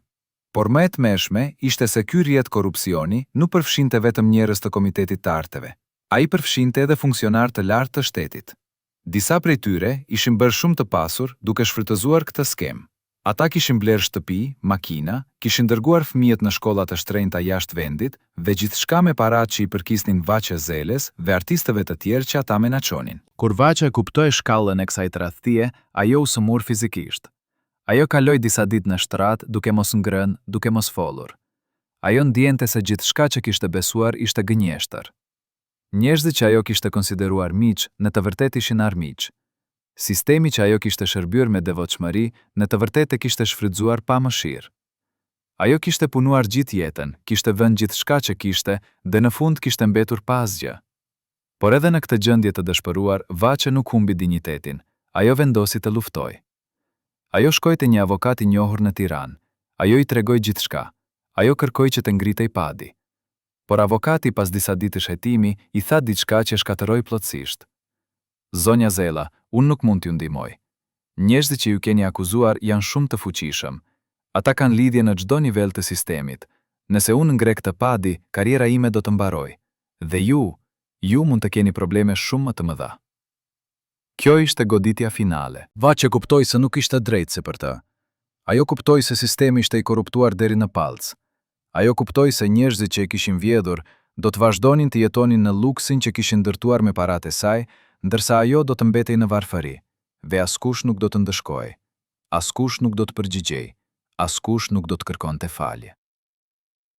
Por më e tmeshme ishte se ky rrjet korrupsioni nuk përfshinte vetëm njerëz të Komitetit të Arteve. Ai përfshinte edhe funksionar të lartë të shtetit. Disa prej tyre ishin bërë shumë të pasur duke shfrytëzuar këtë skem. Ata kishin blerë shtëpi, makina, kishin dërguar fëmijët në shkolla të shtrenjta jashtë vendit dhe gjithçka me paratë që i përkisnin Vaçezelës dhe artistëve të tjerë që ata menaçonin. Kur Vaçe kuptoi shkallën e kësaj tradhtie, ajo u sëmur fizikisht. Ajo kaloi disa ditë në shtrat duke mos ngrënë, duke mos folur. Ajo ndjente se gjithçka që kishte besuar ishte gënjeshtër. Njerëzit që ajo kishte konsideruar miq, në të vërtetë ishin armiq. Sistemi që ajo kishte shërbyer me devotshmëri, në të vërtetë kishte shfrytzuar pa mëshirë. Ajo kishte punuar gjithë jetën, kishte vënë gjithçka që kishte dhe në fund kishte mbetur pa asgjë. Por edhe në këtë gjendje të dëshpëruar, Vaçe nuk humbi dinjitetin. Ajo vendosi të luftojë. Ajo shkoi te një avokat i njohur në Tiranë. Ajo i tregoi gjithçka. Ajo kërkoi që të ngritej padi. Por avokati pas disa ditësh hetimi i tha diçka që shkatërroi plotësisht. Zonja Zela, unë nuk mund t'ju ndihmoj. Njerëzit që ju keni akuzuar janë shumë të fuqishëm. Ata kanë lidhje në çdo nivel të sistemit. Nëse unë ngre këtë padi, karriera ime do të mbaroj. Dhe ju mund të keni probleme shumë më të mëdha. Kjo ishte goditja finale. Vaçe kuptoi se nuk ishte drejtësi për të. Ajo kuptoi se sistemi ishte i korruptuar deri në palc. Ajo kuptoi se njerëzit që e kishin vjedhur do të vazhdonin të jetonin në luksin që kishin ndërtuar me paratë e saj, ndërsa ajo do të mbetej në varfëri, dhe askush nuk do të ndëshkojë. Askush nuk do të përgjigjej. Askush nuk do të kërkonte falje.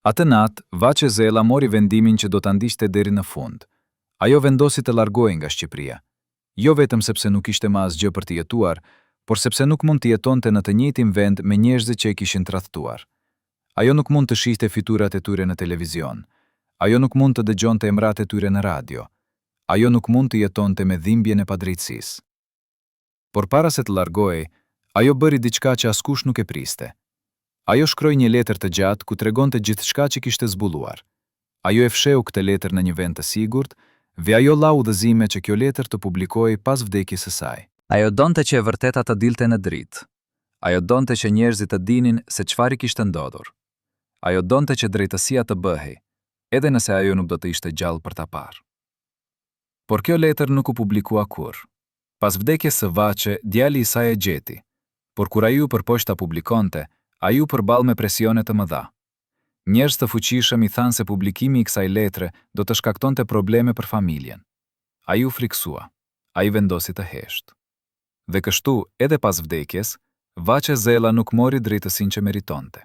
Atë natë, Vaçe Zela mori vendimin që do ta ndiqte deri në fund. Ajo vendosi të largohej nga Shqipëria. Jo vetëm sepse nuk ishte më asgjë për të jetuar, por sepse nuk mund të jetonte në të njëjtin vend me njerëzit që e kishin tradhtuar. Ajo nuk mund të shihte fiturat e tyre në televizion. Ajo nuk mund të dëgjonte emrat e tyre në radio. Ajo nuk mund të jetonte me dhimbjen e padrejtësisë. Por para se të largohej, ajo bëri diçka që askush nuk e priste. Ajo shkroi një letër të gjatë ku tregonte gjithçka që kishte zbuluar. Ajo e fsheu këtë letër në një vend të sigurt, dhe ajo la udhëzime që kjo letër të publikohej pas vdekjes së saj. Ajo donte që e vërteta të dilte në dritë. Ajo donte që njerëzit të dinin se çfarë kishte ndodhur. Ajo donte që drejtësia të bëhej, edhe nëse ajo nuk do të ishte gjallë për ta parë. Por kjo letër nuk u publikua kurrë. Pas vdekjes së Vaçe, djali i saj e gjeti, por kur ai u përpoq ta publikonte, ai u përball me presione të mëdha. Njerëz të fuqishëm i thanë se publikimi i kësaj letre do të shkaktonte probleme për familjen. Ai u friksua. Ai vendosi të heshtë. Dhe kështu, edhe pas vdekjes, Vaçe Zela nuk mori drejtësinë që meritonte.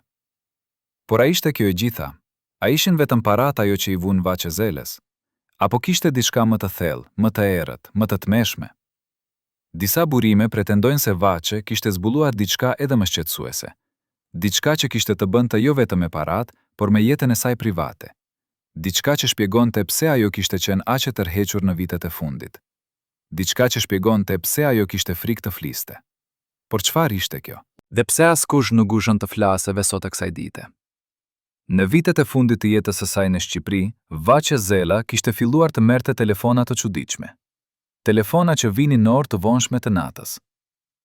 Por a ishte kjo e gjitha? A ishin vetëm parat ajo që i vunë Vaçe Zelës? Apo kishte diçka më të thellë, më të errët, më të tmeshme? Disa burime pretendojnë se Vaçe kishte zbuluar diçka edhe më shqetësuese. Diçka që kishte të bënte jo vetëm me parat, por me jetën e saj private. Diçka që shpjegonte pse ajo kishte qenë aq e tërhequr në vitet e fundit. Diçka që shpjegonte pse ajo kishte frikë të fliste. Por çfarë ishte kjo? Dhe pse askush nuk guxon të flasë sot e kësaj dite? Në vitet e fundit të jetës së saj në Shqipëri, Vaçe Zela kishte filluar të merrte telefona të çuditshme. Telefona që vinin në orë të vonshme të natës.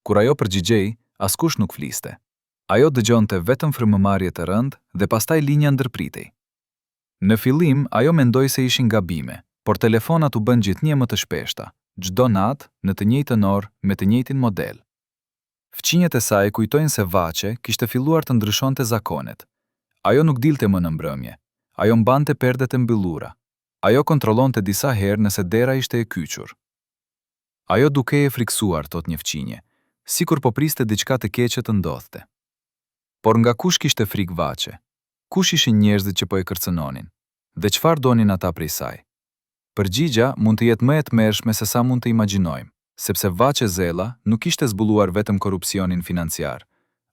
Kur ajo përgjigjej, askush nuk fliste. Ajo dëgjonte vetëm frymëmarrje të rëndë dhe pastaj linja ndërpritej. Në fillim, ajo mendoi se ishin gabime, por telefonat u bën gjithnjë më të shpeshta, çdo natë, në të njëjtën orë, me të njëjtin model. Fqinjet e saj kujtojnë se Vaçe kishte filluar të ndryshonte zakonet. Ajo nuk dilte më në mbrëmje. Ajo mbante perdet e mbyllura. Ajo kontrollonte disa herë nëse dera ishte e kyçur. Ajo dukej e friksuar, thot një fqinje, sikur po priste diçka të keqe të ndodhte. Por nga kush kishte frikë Vaçe? Kush ishin njerëzit që po e kërcënonin? Dhe çfarë donin ata prej saj? Përgjigja mund të jetë më e tmerrshme se sa mund të imagjinojmë, sepse Vaçe Zela nuk kishte zbuluar vetëm korrupsionin financiar.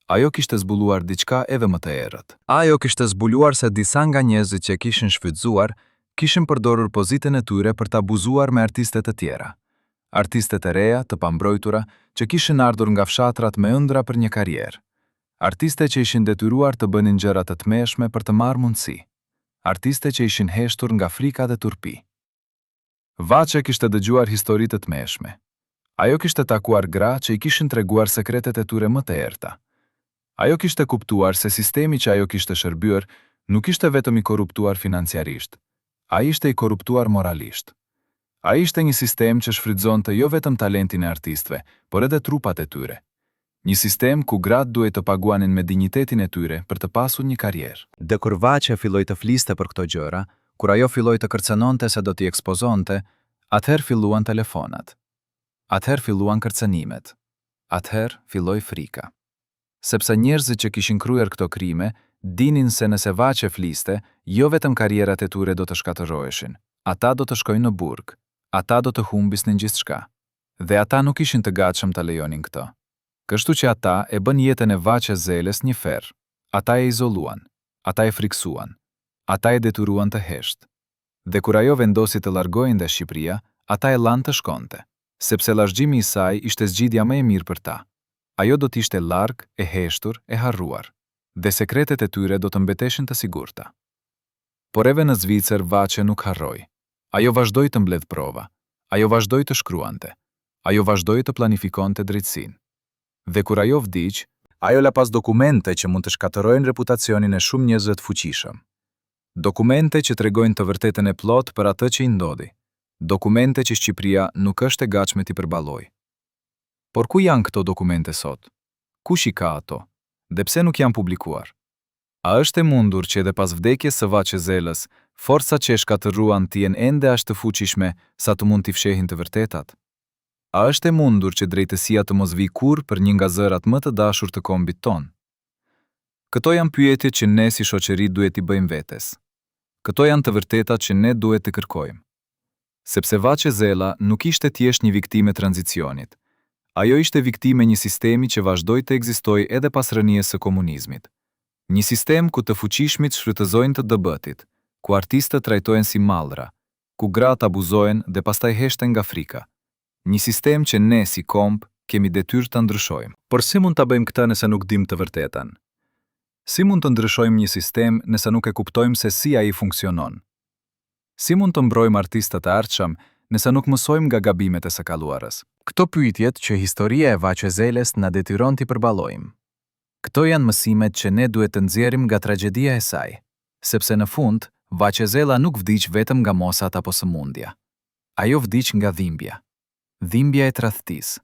Ajo kishte zbuluar diçka edhe më të errët. Ajo kishte zbuluar se disa nga njerëzit që kishin shfrytzuar kishin përdorur pozitën e tyre për të abuzuar me artiste të tjera. Artistet e reja, të pambrojtura, që kishin ardhur nga fshatrat me ëndra për një karrierë. Artiste që ishin detyruar të bënin gjëra të tmeshme për të marrë mundësi. Artiste që ishin heshtur nga frika dhe turpi. Vaçe kishte dëgjuar histori të tmeshme. Ajo kishte takuar gra që i kishin treguar sekretet e tyre më të errta. Ajo kishte kuptuar se sistemi që ajo kishte shërbyer nuk ishte vetëm i korruptuar financiarisht. Ai ishte i korruptuar moralisht. Ai ishte një sistem që shfrytëzonte jo vetëm talentin e artistëve, por edhe trupat e tyre. Një sistem ku gratë duhet të paguanin me dinjitetin e tyre për të pasur një karrierë. Dhe kur Vaçe filloi të fliste për këto gjëra, kur ajo filloi të kërcënonte se do t'i ekspozonte, atëherë filluan telefonat. Atëherë filluan kërcënimet. Atëherë filloi frika. Sepse njerëzit që kishin kryer këto krime dinin se nëse Vaçe fliste, jo vetëm karrierat e tyre do të shkatërroheshin. Ata do të shkojnë në burg. Ata do të humbisnin gjithçka. dhe ata nuk ishin të gatshëm ta lejonin këtë. Kështu që ata e bën jetën e Vaçezelës një ferr. Ata e izoluan, ata e friksuan, ata e detyruan të heshtë. Dhe kur ajo vendosi të largohej nga Shqipëria, ata e lanë të shkonte, sepse lashgjimi i saj ishte zgjidhja më e mirë për ta. Ajo do të ishte larg, e heshtur, e harruar, dhe sekretet e tyre do të mbeteshin të sigurta. Por edhe në Zvicër Vaçe nuk harroi. Ajo vazhdoi të mbledh prova, ajo vazhdoi të shkruante, ajo vazhdoi të planifikonte drejtësinë. Dhe kur ajo vdiq, ajo la pas dokumente që mund të shkatërrojnë reputacionin e shumë njerëzve të fuqishëm. Dokumente që tregojnë të vërtetën e plotë për atë që i ndodhi. Dokumente që Shqipëria nuk është e gatshme t'i përballojë. Por ku janë këto dokumente sot? Kush i ka ato? Dhe pse nuk janë publikuar? A është e mundur që edhe pas vdekjes së Vaçezelës, forcat që e shkatërruan të jenë ende aq të fuqishme sa të mund t'i fshehin të vërtetat? A është e mundur që drejtësia të mos vijë kurrë për një nga zërat më të dashur të kombit ton? Këto janë pyetjet që ne si shoqëri duhet t'i bëjmë vetes. Këto janë të vërtetat që ne duhet të kërkojmë. Sepse Vaçezela nuk ishte thjesht një viktimë e tranzicionit. Ajo ishte viktimë e një sistemi që vazhdoi të ekzistojë edhe pas rënies së komunizmit. Një sistem ku të fuqishmit shfrytëzojnë të dëbëtit, ku artistët trajtohen si mallra, ku gratë abuzohen dhe pastaj heshten nga frika. Një sistem që ne si komb kemi detyrë ta ndryshojmë. Por si mund ta bëjmë këtë nëse nuk dim të vërtetën? Si mund të ndryshojmë një sistem nëse nuk e kuptojmë se si ai funksionon? Si mund të mbrojmë artistët e ardhshëm nëse nuk mësojmë nga gabimet e së kaluarës? Këto pyetjet që historia e Vaçezelës na detyron t'i përballojmë. Këto janë mësimet që ne duhet të nxjerrim nga tragjedia e saj, sepse në fund Vaçezela nuk vdiq vetëm nga mosat apo sëmundja. Ajo vdiq nga dhimbja. Dhimbja e tradhtisë,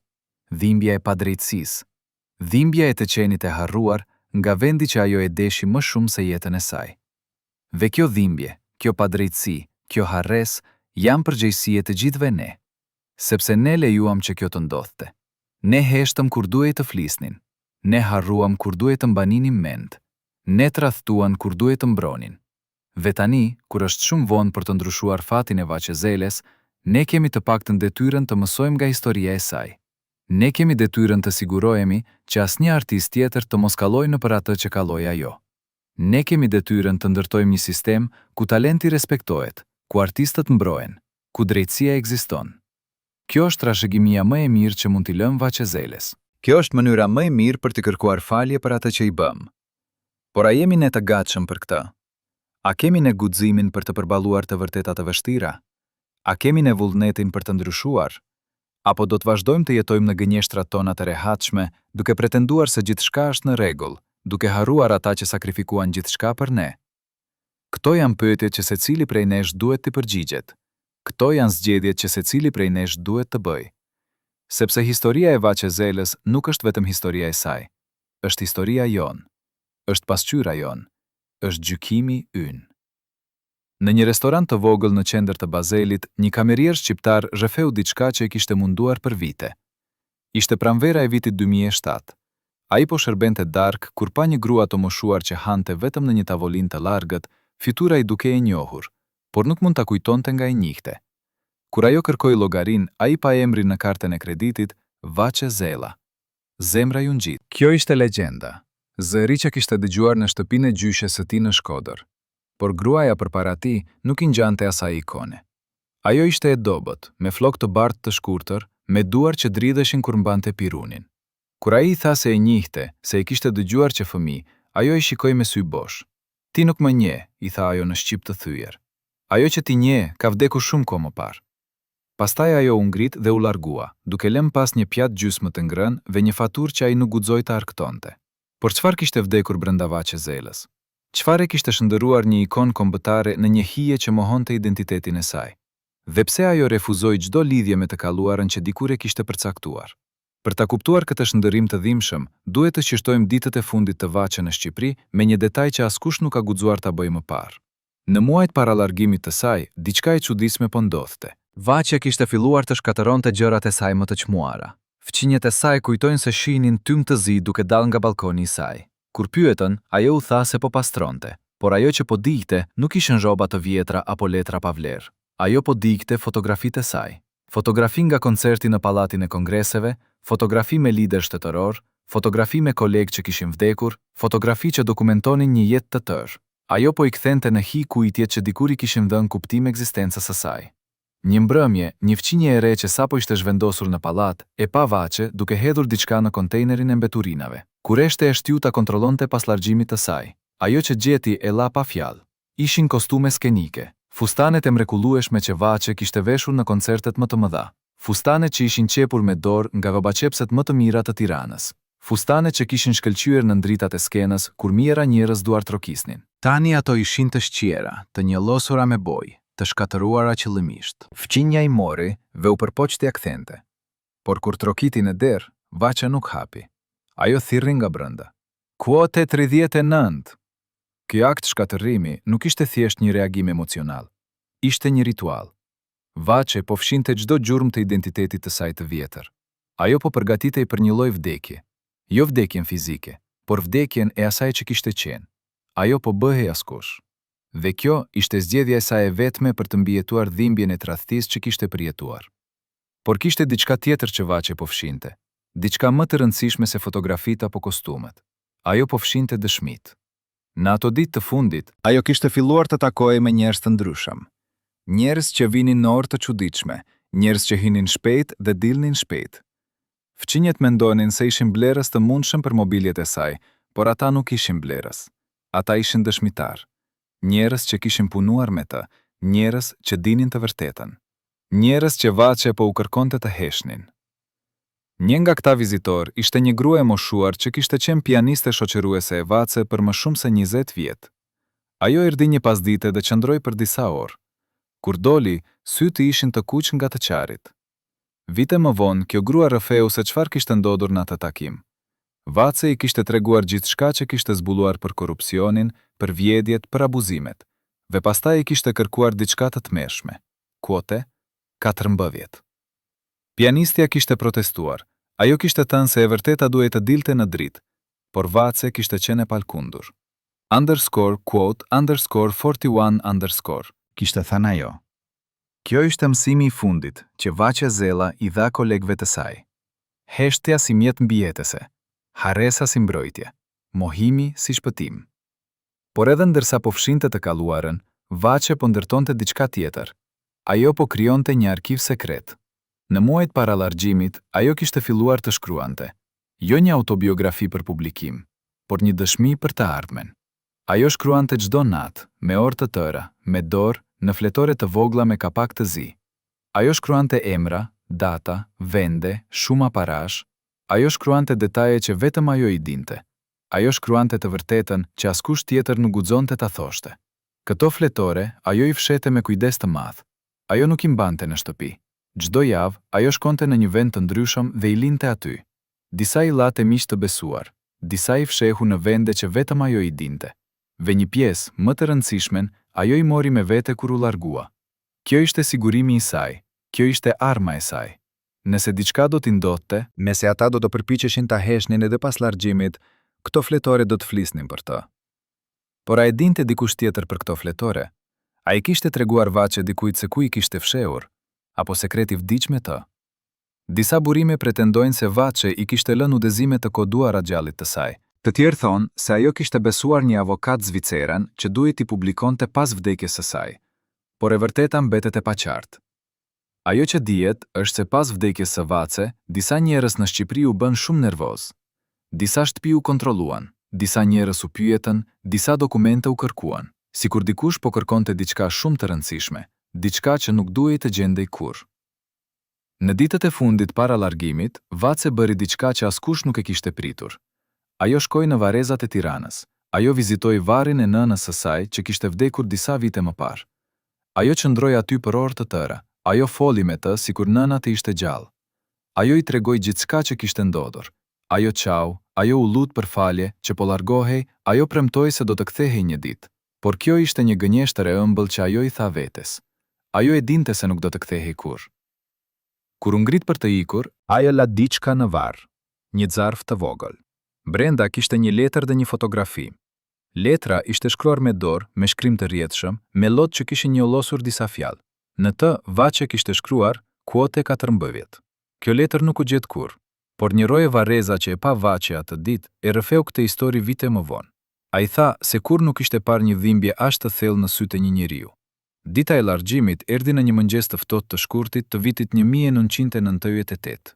dhimbja e padrejtësisë, dhimbja e të qenit e harruar nga vendi që ajo e deshi më shumë se jetën e saj. Dhe kjo dhimbje, kjo padrejtësi, kjo harres janë përgjegjësi e të gjithëve ne, sepse ne lejuam që kjo të ndodhte. Ne heshtëm kur duhej të flisnin, ne harruam kur duhej të mbaninim mend, ne tradhtuan kur duhej të mbronin. Dhe tani, kur është shumë vonë për të ndryshuar fatin e Vaçezelës, ne kemi të paktën detyrën të mësojmë nga historia e saj. Ne kemi detyrën të sigurohemi që asnjë artist tjetër të mos kallojë nëpër atë që kalloi ajo. Ne kemi detyrën të ndërtojmë një sistem ku talenti respektohet, ku artistët mbrohen, ku drejtësia ekziston. Kjo është trashëgimia më e mirë që mund t'i lëmë Vaçezelës. Kjo është mënyra më e mirë për të kërkuar falje për atë që i bëm. Por a jemi ne të gatshëm për këtë? A kemi ne guximin për të përballuar të vërtetat të vështira? A kemi ne vullnetin për të ndryshuar? Apo do të vazhdojmë të jetojmë në gënjeshtrat tona të rehatshme, duke pretenduar se gjithçka është në rregull, duke harruar ata që sakrifikuan gjithçka për ne? Këto janë pyetjet që secili prej nesh duhet të përgjigjet. Këto janë zgjedhjet që secili prej nesh duhet të bëjë. Sepse historia e Vaçezelës nuk është vetëm historia e saj. Është historia jon. Është pasqyra jon. Është gjykimi ynë. Në një restorant të vogël në qendër të Bazelit, një kamerier shqiptar rrëfeu diçka që e kishte munduar për vite. Ishte pranvera e vitit 2007. Ai po shërbente darkë kur pa një grua të moshuar që hante vetëm në një tavolinë të largët, fytyra i duke e njohur, por nuk mund ta kujtonte nga e njihte. Kur ajo kërkoi llogarin, ai pa emrin në kartën e kreditit, Vaçezela. Zemra ju ngjit. Kjo ishte legjenda. Zëri që kishte dëgjuar në shtëpinë e gjyshes së tij në Shkodër. Por gruaja përpara tij nuk i ngjante asaj ikone. Ajo ishte e dobët, me flokë të bardhë të shkurtër, me duar që dridheshin kur mbante pirunin. Kur ai i tha se e njihte, se e kishte dëgjuar që fëmijë, ajo i shikoi me sy bosh. Ti nuk më nje, i tha ajo në shqip të thyer. Ajo që ti nje ka vdekur shumë kohë më parë. Pastaj ajo u ngrit dhe u largua, duke lënë pas një pjatë gjysmë të ngrënë dhe një faturë që ai nuk guxoi të arktonte. Por çfarë kishte vdekur brenda Vaçezelës? Çfarë kishte shndëruar një ikon kombëtare në një hije që mohonte identitetin e saj? Dhe pse ajo refuzoi çdo lidhje me të kaluarën që dikur e kishte përcaktuar? Për ta kuptuar këtë shndërrim të dhimbshëm, duhet të shqyrtojmë ditët e fundit të Vaçe në Shqipëri me një detaj që askush nuk ka guxuar ta bëjë më parë. Në muajt para largimit të saj, diçka e çuditshme po ndodhte. Vaçe kishte filluar të shkatëronte gjërat e saj më të çmuara. Fqinjet e saj kujtojnë se shihnin tym të zi duke dalë nga balkoni i saj. Kur pyetën, ajo u tha se po pastronte, por ajo që po digte nuk ishin rroba të vjetra apo letra pa vlerë. Ajo po digte fotografitë e saj. Fotografi nga koncerti në Pallatin e Kongreseve, fotografi me lider shtetëror, fotografi me kolegë që kishin vdekur, fotografi që dokumentonin një jetë të tërë. Ajo po I kthente në hi kujtjet që dikur I kishin dhënë kuptim ekzistencës së saj. Një mbrëmje, një fqinje e re që sapo ishte zhvendosur në pallat, e pa vaçe duke hedhur diçka në kontejnerin e mbeturinave. Kur eshte e shtyu ta kontrollonte pas largjimit të saj, ajo që gjeti e la pa fjalë. Ishin kostume skenike, fustanet e mrekullueshme që vaçe kishte veshur në koncertet më të mëdha, fustane që ishin qepur me dorë nga vëbaqepset më të mira të Tiranës, fustane që kishin shkëlqyer në ndritat e skenës kur mijëra njerëz duart trokisnin. Tani ato ishin të shqiera, të njëllosura me bojë, të shkatëruara qëllimisht. Fqinja I mori dhe u përpoq t'ia kthente. Por kur trokiti në derë, vaçja nuk hapi. Ajo thirri nga brenda. Kuote 39. Ky akt shkatërrimi nuk ishte thjesht një reagim emocional. Ishte një ritual. Vaçe po fshinte çdo gjurmë të identitetit të saj të vjetër. Ajo po përgatitej për një lloj vdekje. Jo vdekjen fizike, por vdekjen e asaj që kishte qenë. Ajo po bëhej askush. Dhe kjo ishte zgjedhja e saj e vetme për të mbijetuar dhimbjen e tradhtisë që kishte përjetuar. Por kishte diçka tjetër që vaçe po fshinte. Diçka më të rëndësishme se fotografitë apo kostumet. Ajo po fshinte dëshmitë. Në ato ditë të fundit, ajo kishte filluar të takojë me njerëz të ndryshëm. Njerëz që vinin në orë të çuditshme, njerëz që hinin shpejt dhe dilnin shpejt. Fqinjet mendonin se ishin blerës të mundshëm për mobiljet e saj, por ata nuk ishin blerës. Ata ishin dëshmitar. Njerëz që kishin punuar me të, njerëz që dinin të vërtetën. Njerëz që vaçe po u kërkonte të heshnin. Një nga këta vizitor ishte një grua e moshuar që kishte qenë pianiste shoqëruese e vaçe për më shumë se 20 vjet. Ajo erdhi një pasdite dhe qëndroi për disa orë. Kur doli, sytë ishin të kuq nga të qarit. Vite më vonë, kjo grua rrëfeu se çfarë kishte ndodhur në atë takim. Vaçe I kishte treguar gjithçka që kishte zbuluar për korrupsionin, për vjedhjet, për abuzimet, dhe pastaj I kishte kërkuar diçka të tmerrshme. Kuote 14. Pianistja kishte protestuar. Ajo kishte thënë se e vërteta duhej të dilte në dritë, por vaçe kishte qenë e palkundur. _quote_41_ Kishte thënë ajo. Kjo ishte mësimi I fundit që vaçe Zella I dha kolegëve të saj. Heshtja si mjet mbijetese, harresa si mbrojtje, mohimi si shpëtim. Por edhe ndërsa po fshinte të kaluarën, vaçe po ndërtonte diçka tjetër. Ajo po krijonte një arkiv sekret. Në muajt para largjimit, ajo kishte filluar të shkruante. Jo një autobiografi për publikim, por një dëshmi për të ardhmen. Ajo shkruante çdo natë, me orë të tëra, me dorë, në fletore të vogla me kapak të zi. Ajo shkruante emra, data, vende, shumë aparash. Ajo shkruante detaje që vetëm ajo I dinte. Ajo shkruante të vërtetën që askush tjetër nuk guxonte ta thoshte. Këto fletore, ajo I fshete me kujdes të madh. Ajo nuk I mbante në shtëpi. Çdo javë, ajo shkonte në një vend të ndryshëm dhe I linte aty. Disa I late miq të besuar, disa I fshehu në vende që vetëm ajo I dinte. Dhe një pjesë, më të rëndësishmen, ajo I mori me vete kur u largua. Kjo ishte sigurimi I saj, kjo ishte arma e saj. Nëse diçka do t'i ndodhte, Mese ata do të përpiqeshin ta heshnin edhe pas largjimit, këto fletore do të flisnin për të. Por a e dinte dikush tjetër për këto fletore? A I kishte treguar vaçe dikujt se ku I kishte fshehur? Apo sekreti vdiq me të? Disa burime pretendojnë se vaçe I kishte lënë udhëzime të koduara gjallit të saj. Të tjerë thonë se ajo kishte besuar një avokat zviceran që duhet I publikonte pas vdekjes së saj, por e vërteta mbetet e paqartë. Ajo që dihet është se pas vdekjes së vaçe, disa njerëz në Shqipëri u bën shumë nervoz. Disa shtëpi u kontrolluan, disa njerëz u pyetën, disa dokumente u kërkuan, sikur dikush po kërkonte diçka shumë të rëndësishme, diçka që nuk duhej të gjendej kurrë. Në ditët e fundit para largimit, vaçe bëri diçka që askush nuk e kishte pritur. Ajo shkoi në varrezat e Tiranës. Ajo vizitoi varrin e nënës së saj që kishte vdekur disa vite më parë. Ajo qëndroi aty për orë të tëra. Ajo foli me të sikur nëna të ishte gjallë. Ajo I tregoi gjithçka që kishte ndodhur. Ajo qau, ajo u lut për falje që po largohej, ajo premtoi se do të kthehej një ditë. Por kjo ishte një gënjeshtër e ëmbël që ajo I tha vetes. Ajo e dinte se nuk do të kthehej kurrë. Kur u ngrit për të ikur, ajo la diçka në varr, një zarf të vogël. Brenda kishte një letër dhe një fotografi. Letra ishte shkruar me dorë, me shkrim të rrjedhshëm, me lot që kishin njollosur disa fjalë. Në të, vaçe kishte shkruar, Kuote 14. Kjo letër nuk u gjet kur, por një roje Vareza që e pa Vaçe atë ditë e rrëfeu këtë histori vite më vonë. Ai tha se kur nuk ishte parë një dhimbje aq të thellë në sytë e një njeriu. Dita e largjimit erdhi në një mëngjes të ftohtë të shkurtit të vitit 1998.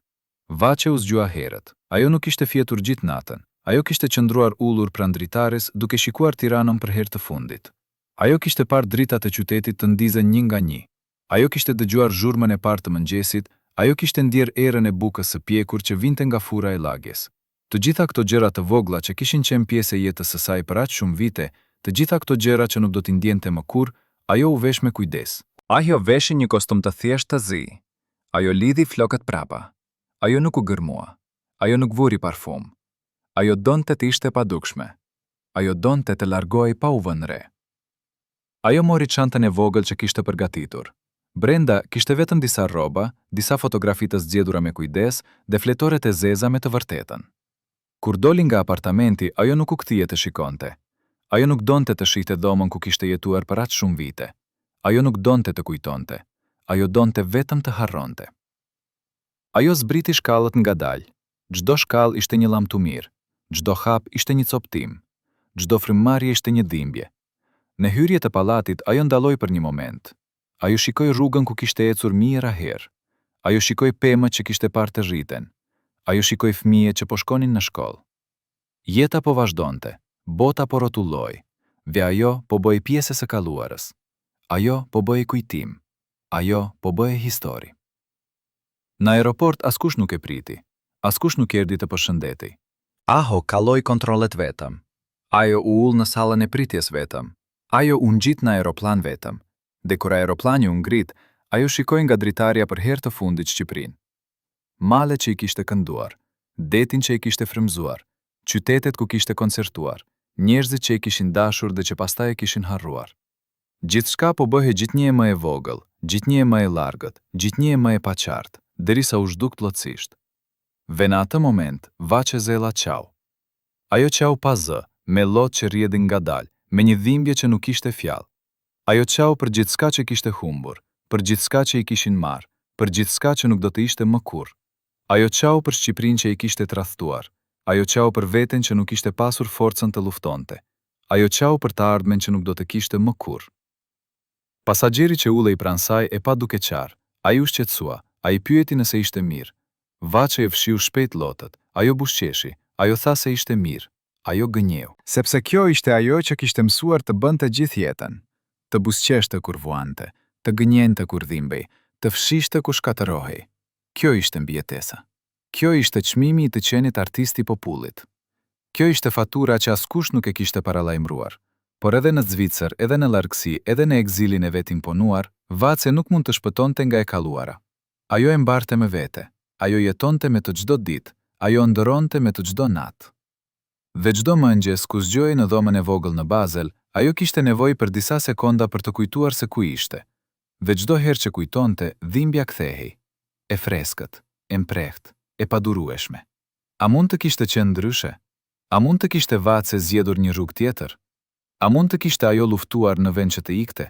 Vaçe u zgjua herët. Ajo nuk ishte fjetur gjithë natën. Ajo kishte qëndruar ullur pranë dritares duke shikuar Tiranën për herë të fundit. Ajo kishte parë dritat e qytetit të ndizen një nga një. Ajo kishte dëgjuar zhurmën e parë të mëngjesit, ajo kishte ndjer erën e bukës së pjekur që vinte nga fura e lagjes. Të gjitha këto gjëra të vogla që kishin qenë pjesë e jetës së saj për aq shumë vite, të gjitha këto gjëra që nuk do t'i ndjente më kurrë, ajo u vesh me kujdes. Ajo veshi një kostum të thjeshtë të zi. Ajo lidhi flokët prapa. Ajo nuk u gërmua. Ajo nuk vuri parfum. Ajo donte të ishte padukshme. Ajo donte të largohej pa u vënë re. Ajo mori çantën e vogël që kishte përgatitur. Brenda kishte vetëm disa rroba, disa fotografi të zgjedhura me kujdes dhe fletoret e zeza me të vërtetën. Kur doli nga apartamenti, ajo nuk u kthye të shikonte. Ajo nuk donte të shihte dhomën ku kishte jetuar për aq shumë vite. Ajo nuk donte të kujtonte. Ajo donte vetëm të harronte. Ajo zbriti shkallët ngadalë. Çdo shkallë ishte një lamtumir. Çdo hap ishte një coptim. Çdo frymëmarrje ishte një dhimbje. Në hyrje të pallatit ajo ndaloi për një moment. Ajo shikoi rrugën ku kishte ecur mijëra herë. Ajo shikoi pemët që kishte parë të rriten. Ajo shikoi fëmijët që po shkonin në shkollë. Jeta po vazhdonte, bota po rrotulloi, dhe ajo po bëhej pjesë e së kaluarës. Ajo po bëhej kujtim. Ajo po bëhej histori. Në aeroport askush nuk e priti. Askush nuk erdhi të përshëndetej. Aho kaloi kontrollet vetëm. Ajo u ul në sallën e pritjes vetëm. Ajo u ngjit në aeroplan vetëm. Dhe kur aeroplani u ngrit, ajo shikoi nga dritarja për herë të fundit Shqipërinë. Malet që i kishte kënduar, detin që i kishte frymëzuar, qytetet ku kishte koncertuar, njerëzit që i kishin dashur dhe që pastaj e kishin harruar. Gjithçka po bëhej gjithnjë më e vogël, gjithnjë më e largët, gjithnjë më e paqartë, derisa u zhduk plotësisht. Ve në atë moment, Vaçe zela qau. Ajo qau pa zë, me lot që rrjedhin ngadalë, me një dhimbje që nuk ishte fjalë. Ajo qau për gjithçka që kishte humbur, për gjithçka që i kishin marrë, për gjithçka që nuk do të ishte më kurrë. Ajo qau për Shqipërinë që i kishte tradhtuar. Ajo qau për veten që nuk ishte pasur forcën të luftonte. Ajo qau për të ardhmen që nuk do të kishte më kurrë. Pasagjeri që ulej pranë saj e pa duke qarë. Ai u shqetësua, ai pyeti nëse ishte mirë. Vaçe e fshiu shpejt lotët. Ajo buzëqeshi. Ajo tha se ishte mirë. Ajo gënjeu. Sepse kjo ishte ajo që kishte mësuar të bënte gjithë jetën. Të buzëqeshte kur vuante, të gënjente kur dhimbej, të fshishte kur shkatërohej. Kjo ishte mbijetesa. Kjo ishte çmimi i të qenit artisti i popullit. Kjo ishte fatura që askush nuk e kishte paralajmëruar. Por edhe në Zvicër, edhe në largësi, edhe në ekzilin e vet imponuar, Vaçe nuk mund të shpëtonte nga e kaluara. Ajo e mbarte me vete. Ajo jetonte me të çdo ditë. Ajo ndëronte me të çdo natë. Dhe çdo mëngjes ku zgjohej në dhomën e vogël në Basel, ajo kishte nevojë për disa sekonda për të kujtuar se ku ishte. Dhe çdo herë që kujtonte, dhimbja kthehej. E freskët, e mprehtë, e padurueshme. A mund të kishte qenë ndryshe? A mund të kishte Vaçe zgjedhur një rrugë tjetër? A mund të kishte ajo luftuar në vend që të ikte?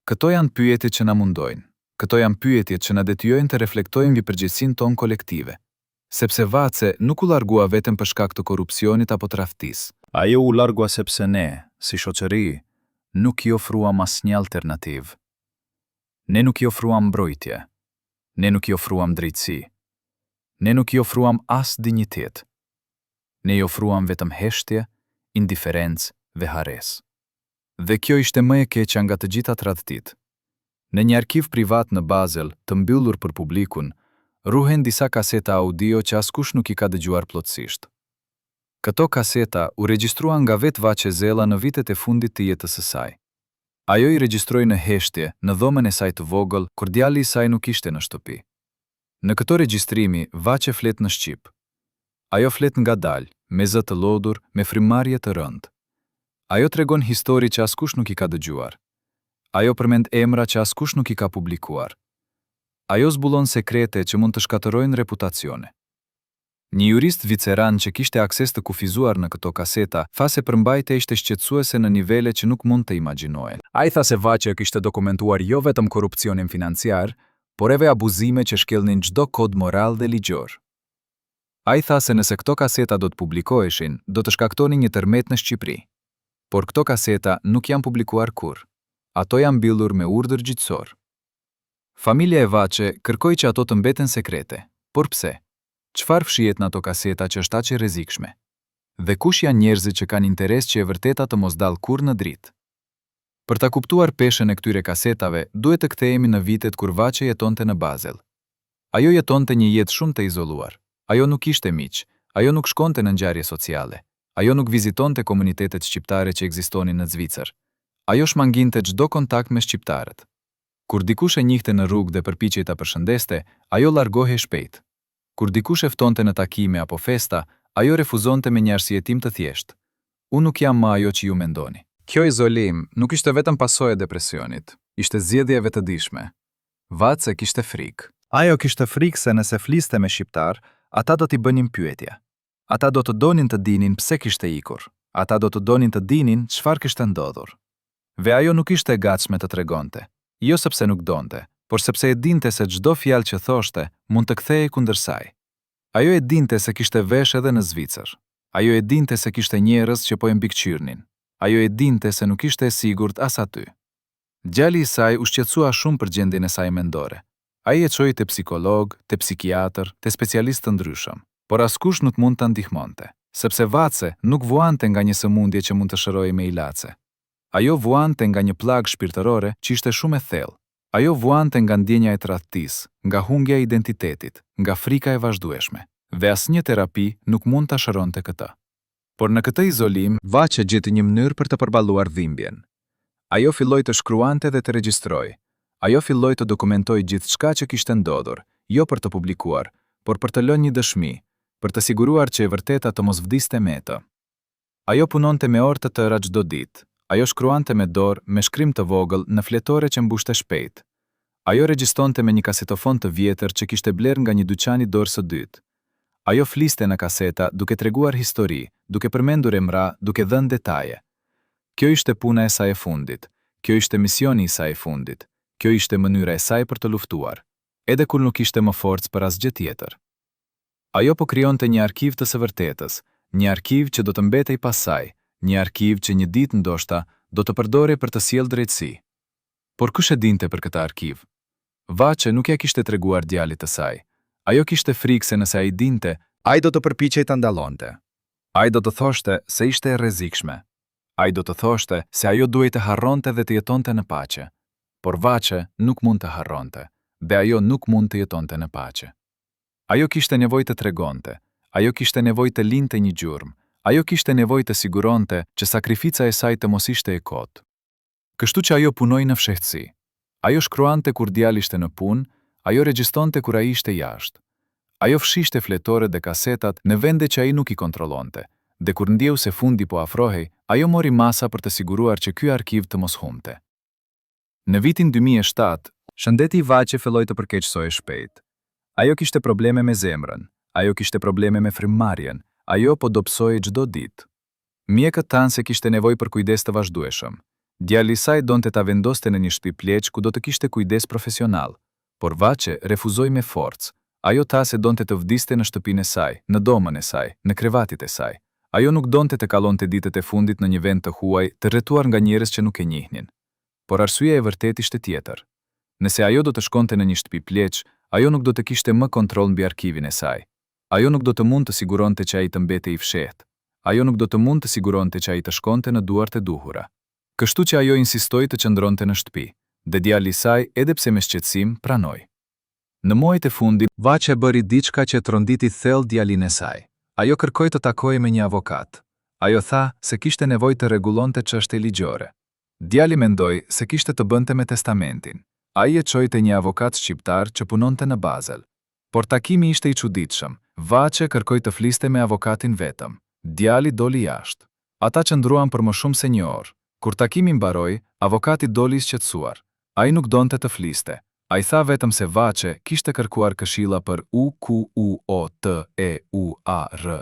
Këto janë pyetjet që na mundojnë. Këto janë pyetjet që na detyrojnë të reflektojmë mbi përgjegjësinë tonë kolektive. Sepse Vaçe nuk u largua vetëm për shkak të korrupsionit apo tradhtisë. Ajo u largua sepse ne, si shoqëri, nuk i ofruam asnjë alternativë. Ne nuk i ofruam mbrojtje. Ne nuk i ofruam drejtësi. Ne nuk i ofruam as dinjitet. Ne i ofruam vetëm heshtje, indiferencë dhe harresë. Dhe kjo ishte më e keqja nga të gjitha tradhtitë. Në një arkiv privat në Basel, të mbyllur për publikun, ruhen disa kaseta audio që askush nuk i ka dëgjuar plotësisht. Këto kaseta u regjistruan nga vetë Vaçe Zela në vitet e fundit të jetës së saj. Ajo i regjistroi në heshtje, në dhomën e saj të vogël, kur djali i saj nuk ishte në shtëpi. Në këto regjistrimi, Vaçe flet në shqip. Ajo flet ngadalë, me zë të lodhur, me frymëmarrje të rëndë. Ajo tregon histori që askush nuk i ka dëgjuar. Ajo përmend emra që askush nuk i ka publikuar. Ajo zbulon sekrete që mund të shkatërrojnë reputacione. Një jurist zviceran që kishte akses të kufizuar në këto kaseta, tha se përmbajtja ishte shqetësuese në nivele që nuk mund të imagjinohen. Ai tha se Vaçe kishte dokumentuar jo vetëm korrupsionin financiar, por edhe abuzime që shkelnin çdo kod moral dhe ligjor. Ai tha se nëse këto kaseta do të publikoheshin, do të shkaktonin një tërmet në Shqipëri. Por këto kaseta nuk janë publikuar kurrë. Ato janë mbyllur me urdhër gjyqësor. Familja e Vaçe kërkoi që ato të mbeten sekrete. Por pse? Çfarë fshihet në ato kaseta që është aq e rrezikshme? Dhe kush janë njerëzit që kanë interes që e vërteta të mos dallë kurrë në dritë? Për ta kuptuar peshën e këtyre kasetave, duhet të kthehemi në vitet kur Vaçe jetonte në Basel. Ajo jetonte një jetë shumë të izoluar. Ajo nuk kishte miq, ajo nuk shkonte në ngjarje sociale. Ajo nuk vizitonte komunitetet shqiptare që ekzistonin në Zvicër. Ajo shmanginte çdo kontakt me shqiptarët. Kur dikush e njihte në rrugë dhe përpiqej ta përshëndeste, ajo largohej shpejt. Kur dikush e ftonte në takime apo festa, ajo refuzonte me një arsyetim të thjeshtë. Unë nuk jam më ajo që ju mendoni. Kjo izolim nuk ishte vetëm pasojë e depresionit, ishte zgjedhje e vetëdijshme. Vaçe kishte frikë. Ajo kishte frikë se nëse fliste me shqiptar, ata do t'i bënin pyetje. Ata do të donin të dinin pse kishte ikur. Ata do të donin të dinin çfarë kishte ndodhur. Ve ajo nuk ishte e gatshme të tregonte. Jo sepse nuk donte, por sepse e dinte se çdo fjalë që thoshte mund të kthehej kundër saj. Ajo e dinte se kishte vesh edhe në Zvicër. Ajo e dinte se kishte njerëz që po e mbikëqyrnin. Ajo e dinte se nuk ishte e sigurt as aty. Djali i saj u shqetësua shumë për gjendjen e saj mendore. Ai e çoi te psikolog, te psikiatër, te specialistë të ndryshëm, por askush nuk mund ta ndihmonte, sepse Vaçe nuk vuante nga një sëmundje që mund të shërojë me ilace. Ajo vuante nga një plagë shpirtërore që ishte shumë e thellë. Ajo vuante nga ndjenja e tradhtisë, nga humbja e identitetit, nga frika e vazhdueshme, dhe asnjë terapi nuk mund ta shëronte këtë. Por në këtë izolim, Vaçe gjeti një mënyrë për të përballuar dhimbjen. Ajo filloi të shkruante dhe të regjistroi. Ajo filloi të dokumentoi gjithçka që kishte ndodhur, jo për të publikuar, por për të lënë një dëshmi, për të siguruar që e vërteta të mos vdiste me të. Ajo punonte me orë të tëra çdo ditë. Ajo shkruante me dorë, me shkrim të vogël, në fletore që mbushte shpejt. Ajo regjistonte me një kasetofon të vjetër që kishte bler nga një dyqan i dorës së dytë. Ajo fliste në kaseta duke treguar histori, duke përmendur emra, duke dhënë detaje. Kjo ishte puna e saj e fundit. Kjo ishte misioni i saj i fundit. Kjo ishte mënyra e saj për të luftuar, edhe kur nuk ishte më forcë për asgjë tjetër. Ajo po krijonte një arkiv të së vërtetës, një arkiv që do të mbetej pas saj, një arkiv që një ditë ndoshta do të përdorej për të sjellë drejtësi. Por kush e dinte për këtë arkiv? Vaçe nuk ja kishte treguar djalit të saj. Ajo kishte frikë se nëse ai dinte, Ai do të përpiqej ta ndallonte. ai do të thoshte se ishte e rrezikshme. Ai do të thoshte se ajo duhej të harronte dhe të jetonte në paqe. Por Vaçe nuk mund të harronte, dhe ajo nuk mund të jetonte në paqe. Ajo kishte nevojë të tregonte, ajo kishte nevojë të linte një gjurmë, ajo kishte nevojë të siguronte që sakrifica e saj të mos ishte e kotë. Kështu që ajo punoi në fshehtësi. Ajo shkruante kur djali ishte në punë, ajo regjistonte kur ai ishte jashtë. Ajo fshishte fletoret dhe kasetat në vende që ai nuk i kontrollonte, dhe kur ndjeu se fundi po afrohej, ajo mori masa për të siguruar që ky arkiv të mos humbte. Në vitin 2007, Shëndeti i Vaçe filloi të përkeqësohej shpejt. Ajo kishte probleme me zemrën, ajo kishte probleme me frymëmarrjen, ajo po dobësohej çdo ditë. Mjekët thanë se kishte nevojë për kujdes të vazhdueshëm. Djali i saj donte ta vendoste në një shtëpi pleq ku do të kishte kujdes profesional, por Vaçe refuzoi me forcë. Ajo tha se donte të vdiste në shtëpinë e saj, në domën e saj, në krevatit e saj. Ajo nuk donte të kalonte ditët e fundit në një vend të huaj, të rrethuar nga njerëz që nuk e njihnin. Por arsyeja e vërtetë ishte tjetër. Nëse ajo do të shkonte në një shtëpi pleq, ajo nuk do të kishte më kontroll mbi arkivin e saj. Ajo nuk do të mund të siguronte që ai të mbetej i fshehtë. Ajo nuk do të mund të siguronte që ai të shkonte në duart e duhura. Kështu që ajo insistoi të qëndronte në shtëpi, dhe djali i saj, edhe pse me shqetësim, pranoi. Në muajt e fundit, Vaçe bëri diçka që tronditi thellë djalin e saj. Ajo kërkoi të takojë me një avokat. Ajo tha se kishte nevojë të rregullonte çështje ligjore. Djali mendoi se kishte të bënte me testamentin. Ai e çoi te një avokat shqiptar që punonte në Basel. Por takimi ishte i çuditshëm. Vaçe kërkoi të fliste me avokatin vetëm. Djali doli jashtë. Ata qëndruan për më shumë se një orë. Kur takimi mbaroi, avokati doli i shqetësuar. Ai nuk donte të fliste. Ai tha vetëm se Vaçe kishte kërkuar këshilla për UQUOTEUARE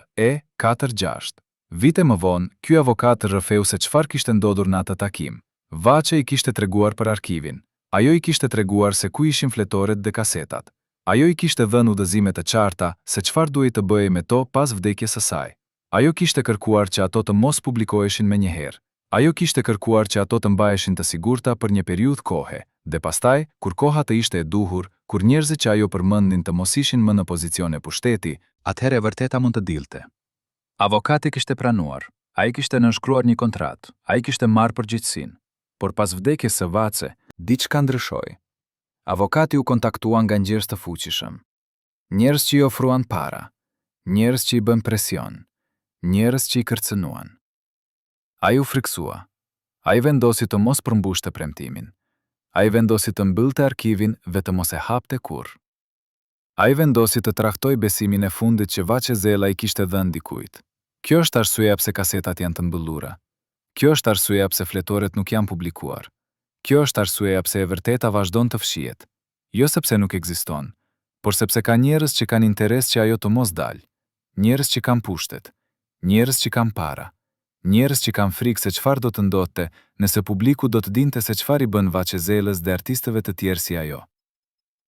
46. Vite më vonë, ky avokat rrëfeu se çfarë kishte ndodhur në atë takim. Vaçe i kishte treguar për arkivin. Ajo I kishte treguar se ku ishin fletoret dhe kasetat. Ajo I kishte dhënë udhëzime të qarta se çfarë duhej të bëhej me to pas vdekjes së saj. Ajo kishte kërkuar që ato të mos publikoheshin menjëherë. Ajo kishte kërkuar që ato të mbaheshin të sigurta për një periudhë kohe, dhe pastaj, kur koha të ishte e duhur, kur njerëzit që ajo përmendnin të mos ishin më në pozicione pushteti, atëherë e vërteta mund të dilte. Avokati kishte pranuar, ai kishte nënshkruar një kontratë, ai kishte marrë përgjegjësinë, por pas vdekjes së Vace, diçka ndryshoi. Avokati u kontaktua nga njerëz të fuqishëm. Njerëz që I ofruan para, njerëz që I bën presion, njerëz që I kërcënuan. Ai u friksua. Ai vendosi të mos përmbushte premtimin. Ai vendosi të mbyllte arkivin dhe të mos e hapte kurrë. Ai vendosi të trahtoi besimin e fundit që Vace Zela I kishte dhënë dikujt. Kjo është arsyeja pse kasetat janë të mbyllura. Kjo është arsyeja pse fletoret nuk janë publikuar. Kjo është arsyeja pse e vërteta vazhdon të fshihet. Jo sepse nuk ekziston, por sepse ka njerëz që kanë interes që ajo të mos dalë. Njerëz që kanë pushtet, njerëz që kanë para, njerëz që kanë frikë se çfarë do të ndodhte nëse publiku do të dinte se çfarë I bën Vace Zelës dhe artistëve të tjerë si ajo.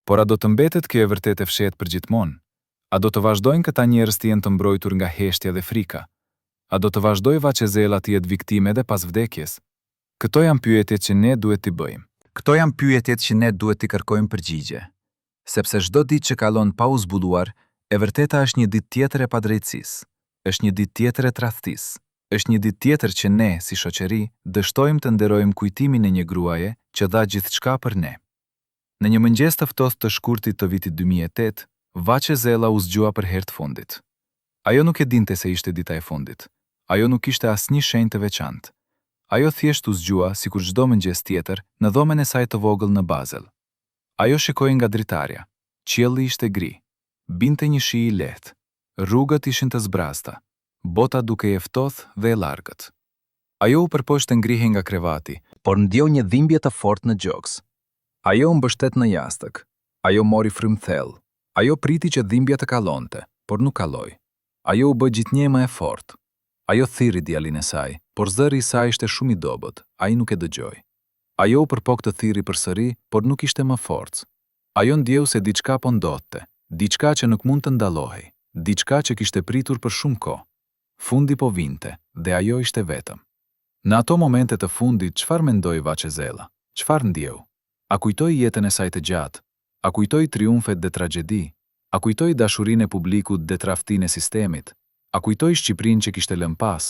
Por a do të mbetet kjo e vërtetë fshehet përgjithmonë? A do të vazhdojnë këta njerëz të jenë të mbrojtur nga heshtja dhe frika? A do të vazhdojë Vace Zela të jetë viktime edhe pas vdekjes? Këto janë pyetjet që ne duhet t'i bëjmë. Këto janë pyetjet që ne duhet t'i kërkojmë përgjigje. Sepse çdo ditë që kalon pa u zbuluar, e vërteta është një ditë tjetër e padrejtësisë, është një ditë tjetër e tradhtisë, është një ditë tjetër që ne, si shoqëri, dështojmë të nderojmë kujtimin e një gruaje që dha gjithçka për ne. Në një mëngjes të ftohtë të shkurtit të vitit 2008, Vace Zela u zgjua për herë të fundit. Ajo nuk e dinte se ishte dita e fundit. Ajo nuk kishte asnjë shenjë të veçantë. Ajo thjesht u zgjua sikur çdo mëngjes tjetër në dhomën e saj të vogël në Basel. Ajo shikoi nga dritarja. Qielli ishte gri. Binte një shi I lehtë. Rrugët ishin të zbrasta. Bota duke e ftohtë dhe e largët. Ajo u përpoqte ngrihej nga krevati, por ndjeu një dhimbje të fortë në gjoks. Ajo u mbështet në jastëk. Ajo mori frymë thellë. Ajo priti që dhimbja të kalonte, por nuk kaloi. Ajo u bë gjithnjë më e fortë. Ajo thirri djalin e saj, por zëri I saj ishte shumë I dobët, ai nuk e dëgjoi. Ajo u përpok të thirri përsëri, por nuk ishte më forcë. Ajo ndjeu se diçka po ndodhte, diçka që nuk mund të ndallohej, diçka që kishte pritur për shumë kohë. Fundi po vinte, dhe ajo ishte vetëm. Në ato momente të fundit, çfarë mendoi Vace Zela? Çfarë ndjeu? A kujtoi jetën e saj të gjatë? A kujtoi triumfet dhe tragjedi? A kujtoi dashurinë e publikut dhe tradhtinë e sistemit? A kujtoi Shqipërinë që kishte lënë pas?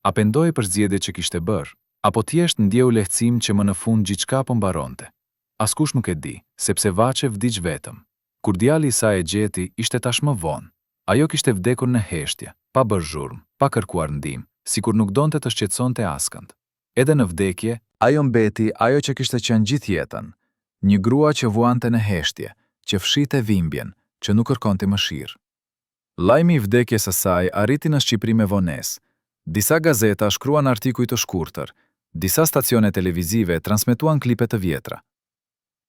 A pendoi për zgjedhjet që kishte bërë? Apo thjesht ndjeu lehtësim që më në fund gjithçka po mbaronte? Askush nuk e di, sepse Vace vdiq vetëm. Kur djali I saj e gjeti, ishte tashmë vonë. Ajo kishte vdekur në heshtje, pa bërë zhurmë, pa kërkuar ndihmë, sikur nuk donte të shqetësonte askënd. Edhe në vdekje, ajo mbeti ajo që kishte qenë gjithë jetën, një grua që vuante në heshtje, që fshinte dhimbjen, që nuk kërkonte mëshirë. Lajmi I vdekjes së saj arriti në Shqipëri me vonesë. Disa gazeta shkruan artikuj të shkurtër, disa stacione televizive transmetuan klipe të vjetra.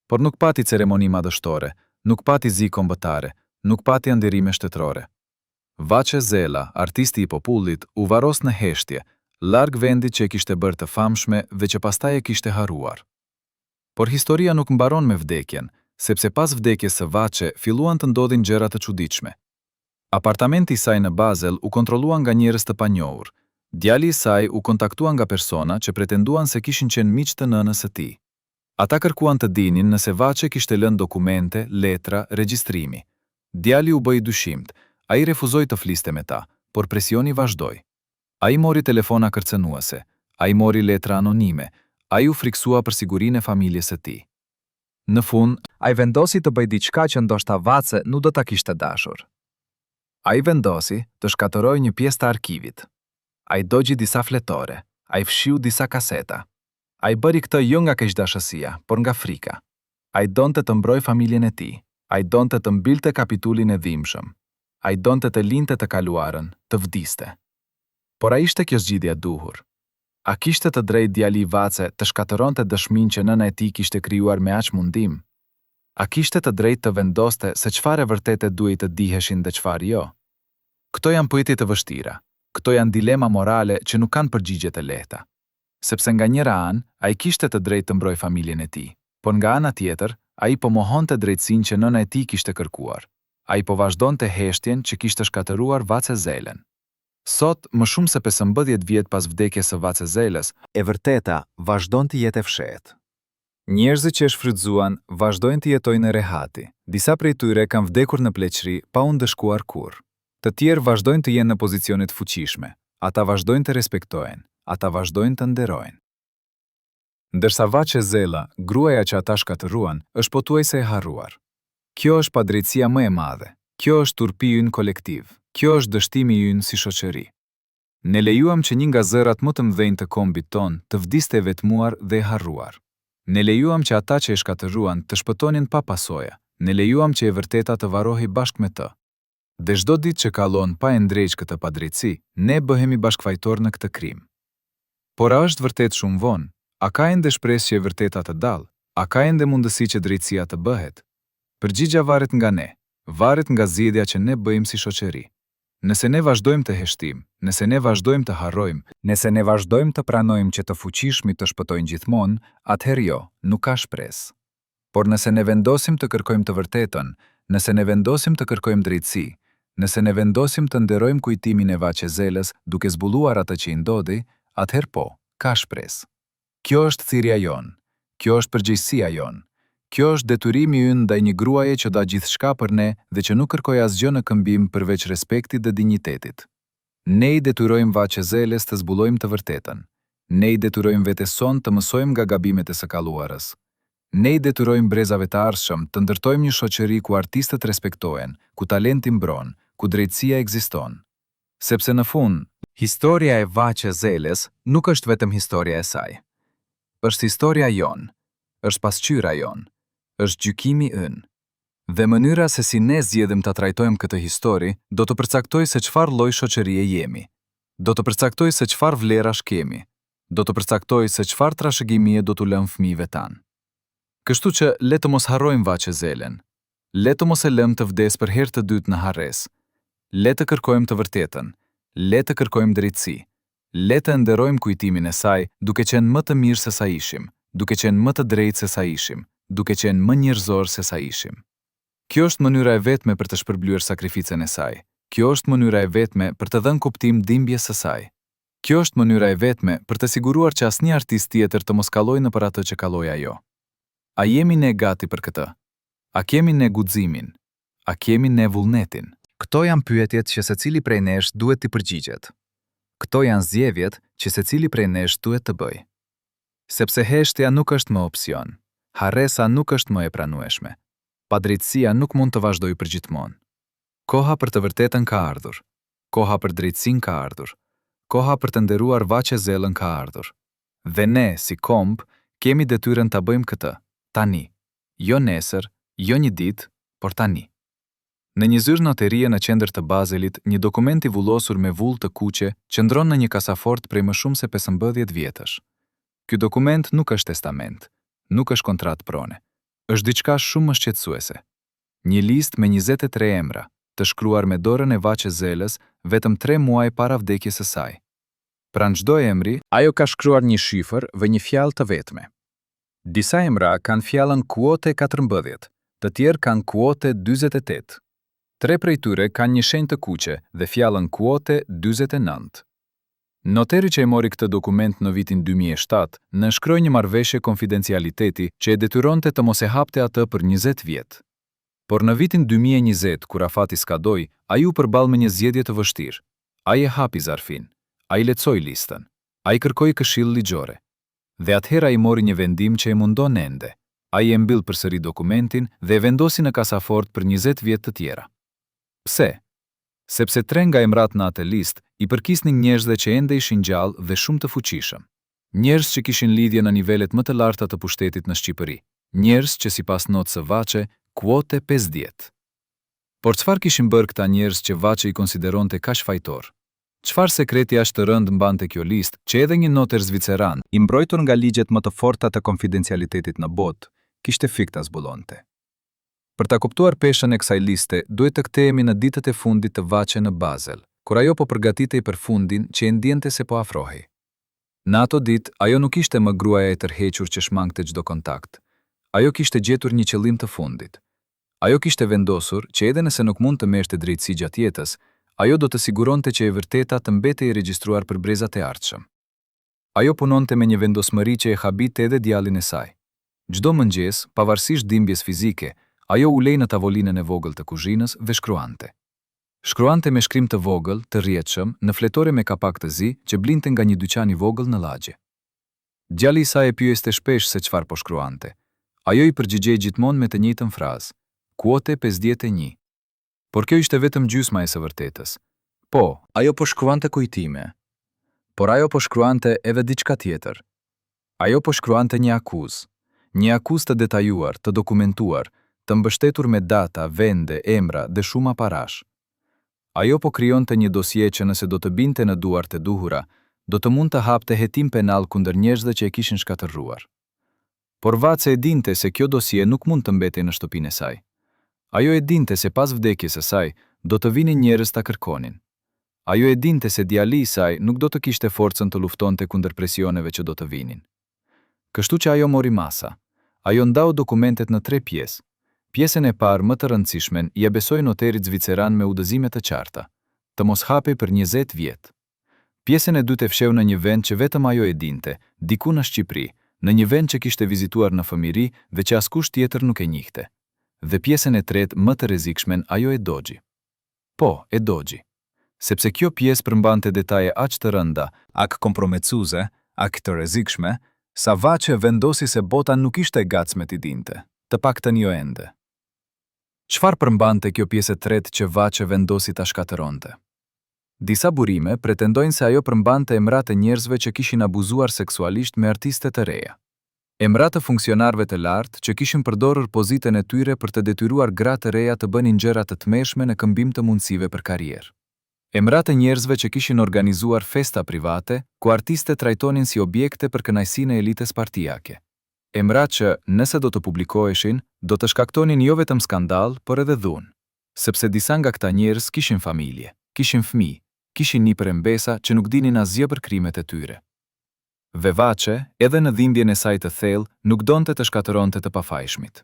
Por nuk pati ceremoni madhështore, nuk pati zi kombëtare, nuk pati nderime shtetërore. Vace Zela, artisti I popullit, u varos në heshtje, larg vendit që e kishte bërë të famshme dhe që pastaj e kishte harruar. Por historia nuk mbaron me vdekjen, sepse pas vdekjes së Vace filluan të ndodhin gjëra të çuditshme. Apartamenti I saj në Basel u kontrolluan nga njerëz të panjohur. Djali I saj u kontaktua nga persona që pretenduan se kishin qenë miq të nënës së tij. Ata kërkuan të dinin nëse Vace kishte lënë dokumente, letra, regjistrimi. Djali u bë I dyshimt. Ai refuzoi të fliste me ta, por presioni vazhdoi. Ai mori telefona kërcënuese, ai mori letra anonime, ai u friksua për sigurinë e familjes së tij. Në fund, ai vendosi të bëjë diçka që ndoshta Vace nuk do ta kishte dashur. Ai vendosi të shkatërrojë një pjesë të arkivit. Ai dogji disa fletore, ai fshiu disa kaseta. Ai bëri këtë jo nga keqdashësia, por nga frika. Ai donte të mbrojë familjen e tij. Ai donte të mbilte kapitullin e dhimbshëm. Ai donte të linte të kaluarën, të vdiste. Por a ishte kjo zgjidhja e duhur? A kishte të drejtë djali I Vace të shkatëronte dëshminë që nëna e tij kishte krijuar me aq mundim? A kishte të drejtë të vendoste se çfarë vërtetë duhej të diheshin dhe çfarë jo? Këto janë pyetje të vështira. Këto janë dilema morale që nuk kanë përgjigje të lehta. Sepse nga njëra anë, ai kishte të drejtë të mbrojë familjen e tij, por nga ana tjetër, ai po mohonte drejtsinë që nëna e tij kishte kërkuar. Ai po vazhdonte heshtjen që kishte shkatëruar Vacezelen. Sot, më shumë se 15 vjet pas vdekjes së Vacezelës, E vërteta vazhdon të jetë e fshehtë. Njerëzit që e shfrytzuan vazhdojnë të jetojnë në rehati. Disa prej tyre kanë vdekur në pleqëri pa u ndëshkuar kurrë. Të tjerë vazhdojnë të jenë në pozicione të fuqishme. Ata vazhdojnë të respektohen. Ata vazhdojnë të nderojnë. Ndërsa Vacezela, gruaja që ata shkatëruan, është pothuajse e harruar. Kjo është padrejtësia më e madhe. Kjo është turpi ynë kolektiv. Kjo është dështimi ynë si shoqëri. Ne lejuam që një nga zërat më të mëdhenj të kombit ton të vdiste e vetmuar dhe e harruar. Ne lejuam që ata që e shkatëruan të shpëtonin pa pasoja. Ne lejuam që e vërteta të varohej bashkë me të. Dhe çdo ditë që kalon pa e ndrejq këtë padrejtësi, ne bëhemi bashkëfajtor në këtë krim. Por a është vërtet shumë vonë? A ka ende shpresë që e vërteta të dallë? A ka ende mundësi që drejtësia të bëhet? Përgjigja varet nga ne, varet nga zgjedhja që ne bëjmë si shoqëri. Nëse ne vazhdojmë të heshtim, nëse ne vazhdojmë të harrojmë, nëse ne vazhdojmë të pranojmë që të fuqishmit të shpëtojnë gjithmonë, atëherë jo, nuk ka shpresë. Por nëse ne vendosim të kërkojmë të vërtetën, nëse ne vendosim të kërkojmë drejtësi, nëse ne vendosim të nderojmë kujtimin e Vacezelës duke zbuluar atë që i ndodhi, atëherë po, ka shpresë. Kjo është thirrja jonë. Kjo është përgjegjësia jonë. Kjo është detyrimi ynë ndaj një gruaje që dha gjithçka për ne dhe që nuk kërkoi asgjë në këmbim përveç respektit dhe dinjitetit. Ne i detyrojmë Vacezelës të zbulojmë të vërtetën. Ne i detyrojmë vetes son të mësojmë nga gabimet e së kaluarës. Ne i detyrojmë brezave të ardhshëm të ndërtojmë një shoqëri ku artistët respektohen, ku talenti mbron, ku drejtësia ekziston. Sepse në fund, historia e Vacezelës nuk është vetëm historia e saj. Është historia jonë, është pasqyra jonë, është gjykimi ynë. Dhe mënyra se si ne zgjedhim ta trajtojmë këtë histori do të përcaktojë se çfarë lloj shoqërie jemi. Do të përcaktojë se çfarë vlerash kemi. Do të përcaktojë se çfarë trashëgimie do t'u lëmë fëmijëve tanë. Kështu që le të mos harrojmë Vacezelen. Le të mos e lëmë të vdes për herë të dytë në harresë. Le të kërkojmë të vërtetën. Le të kërkojmë drejtësi. Le të nderojmë kujtimin e saj duke qenë më të mirë se sa ishim, duke qenë më të drejtë se sa ishim, duke qenë më njerëzor se sa ishim. Kjo është mënyra e vetme për të shpërblyer sakrificën e saj. Kjo është mënyra e vetme për të dhënë kuptim dhimbjes së saj. Kjo është mënyra e vetme për të siguruar që asnjë artist tjetër të mos kallojë nëpër atë që kalloi ajo. A jemi ne gati për këtë? A kemi ne guximin? A kemi ne vullnetin? këto janë pyetjet që secili prej nesh duhet t'i përgjigjet. Këto janë zgjedhjet që secili prej nesh duhet të bëjë. Sepse heshtja nuk është më opsion. Harresa nuk është më e pranueshme. Padrejtësia nuk mund të vazhdojë përgjithmonë. Koha për të vërtetën ka ardhur. Koha për drejtësinë ka ardhur. Koha për të nderuar Vacezelën ka ardhur. Dhe ne, si komb, kemi detyrën ta bëjmë këtë, tani. Jo nesër, jo një ditë, por tani. Në një zyrë noterie në qendër të Bazelit, një dokument i vullosur me vull të kuqe qëndron në një kasafort prej më shumë se 15 vjetësh. Ky dokument nuk është testament, nuk është kontratë prone. Është diçka shumë më shqetësuese. Një listë me 23 emra, të shkruar me dorën e Vacezelës vetëm 3 muaj para vdekjes së saj. Pranë çdo emri, Ajo ka shkruar një shifër dhe një fjalë të vetme. disa emra kanë fjalën kuote 14, të tjerë kanë kuote 48. 3 prej tyre kanë një shenjë të kuqe dhe fjalën kuote 49. Noteri që e mori këtë dokument në vitin 2007 nënshkroi një marrëveshje konfidencialiteti që e detyronte të mos e hapte atë për 20 vjet. Por në vitin 2020, kur afati skadoi, ai u përball me një zgjedhje të vështirë. Ai e hapi zarfin, ai lexoi listën, ai kërkoi këshill ligjore. Dhe atëherë ai mori një vendim që e mundon ende. Ai e mbyll përsëri dokumentin dhe e vendosi në kasafort për 20 vjet të tjera. Pse? Sepse 3 nga emrat në atë listë i përkisnin njerëzve që ende ishin gjallë dhe shumë të fuqishëm. Njerëz që kishin lidhje në nivelet më të larta të pushtetit në Shqipëri. Njerëz që sipas notës së Vaçe, kuote 50. Por çfarë kishin bërë këta njerëz që Vaçe i konsideronte kaq fajtor? Çfarë sekreti aq të rënd mbante kjo listë që edhe një noter zviceran, i mbrojtur nga ligjet më të forta të konfidencialitetit në botë, kishte fik ta zbulonte. Për ta kuptuar peshën e kësaj liste, duhet të kthehemi në ditët e fundit të Vaçe në Bazel, kur ajo po përgatitej për fundin që e ndjente se po afrohej. Në ato ditë, ajo nuk ishte më gruaja e tërhequr që shmangte çdo kontakt. Ajo kishte gjetur një qëllim të fundit. Ajo kishte vendosur që edhe nëse nuk mund të merrte drejtësi gjatë jetës, ajo do të siguronte që e vërteta të mbetej e regjistruar për brezat e ardhshëm. Ajo punonte me një vendosmëri që e habite edhe djalin e saj. Çdo mëngjes, pavarësisht dhimbjes fizike, ajo ulej në tavolinën e vogël të kuzhinës dhe shkruante. Shkruante me shkrim të vogël, të rrjedhshëm, në fletore me kapak të zi që blinte nga një dyqan i vogël në lagje. Djali i saj e pyeste shpesh se çfarë po shkruante. Ajo i përgjigjej gjithmonë me të njëjtën frazë: Kuote 51. Por kjo ishte vetëm gjysma e së vërtetës. Po, ajo po shkruante kujtime. Por ajo po shkruante edhe diçka tjetër. Ajo po shkruante një akuzë të detajuar, të dokumentuar, të mbështetur me data, vende, emra dhe shumë parash. Ajo po krijonte një dosje që nëse do të binte në duart e duhura, do të mund të hapte hetim penal kundër njerëzve që e kishin shkatërruar. Por Vace e dinte se kjo dosje nuk mund të mbetej në shtëpinë e saj. Ajo e dinte se pas vdekjes së saj do të vinin njerëz ta kërkonin. Ajo e dinte se djali i saj nuk do të kishte forcën të luftonte kundër presioneve që do të vinin. Kështu që ajo mori masa. Ajo ndau dokumentet në 3 pjesë. Pjesën e parë më të rëndësishmen ia besoi noterit zviceran me udhëzime të qarta, të mos hapej për 20 vjet. Pjesën e dytë e fsheu në një vend që vetëm ajo e dinte, diku në Shqipëri, në një vend që kishte vizituar në fëmijëri dhe që askush tjetër nuk e njihte. Dhe pjesën e tretë më të rrezikshme ajo e dogji. Po, e dogji. Sepse kjo pjesë përmbante detaje aq të rënda, aq kompromecuese, aq të rrezikshme, sa Vace vendosi se bota nuk ishte gatshme t'i dinte, të paktën jo ende. Çfarë përmbante kjo pjesë e tretë që Vace vendosi ta shkatëronte? Disa burime pretendojnë se ajo përmbante emrat e njerëzve që kishin abuzuar seksualisht me artiste të reja. Emrat të funksionarëve të lartë që kishin përdorur pozitën e tyre për të detyruar gra të reja të bënin gjëra të tmeshme në këmbim të mundësive për karrierë. Emrat e njerëzve që kishin organizuar festa private, ku artiste trajtonin si objekte për kënaqësinë e elitës partijake. Emrat që, nëse do të publikoheshin, do të shkaktonin jo vetëm skandal, por edhe dhunë. Sepse disa nga këta njerëz kishin familje, kishin fëmijë, kishin nipër e mbesa që nuk dinin asgjë për krimet e tyre. Dhe Vace, edhe në dhimbjen e saj të thellë, nuk donte të shkatëronte të pafajshmit.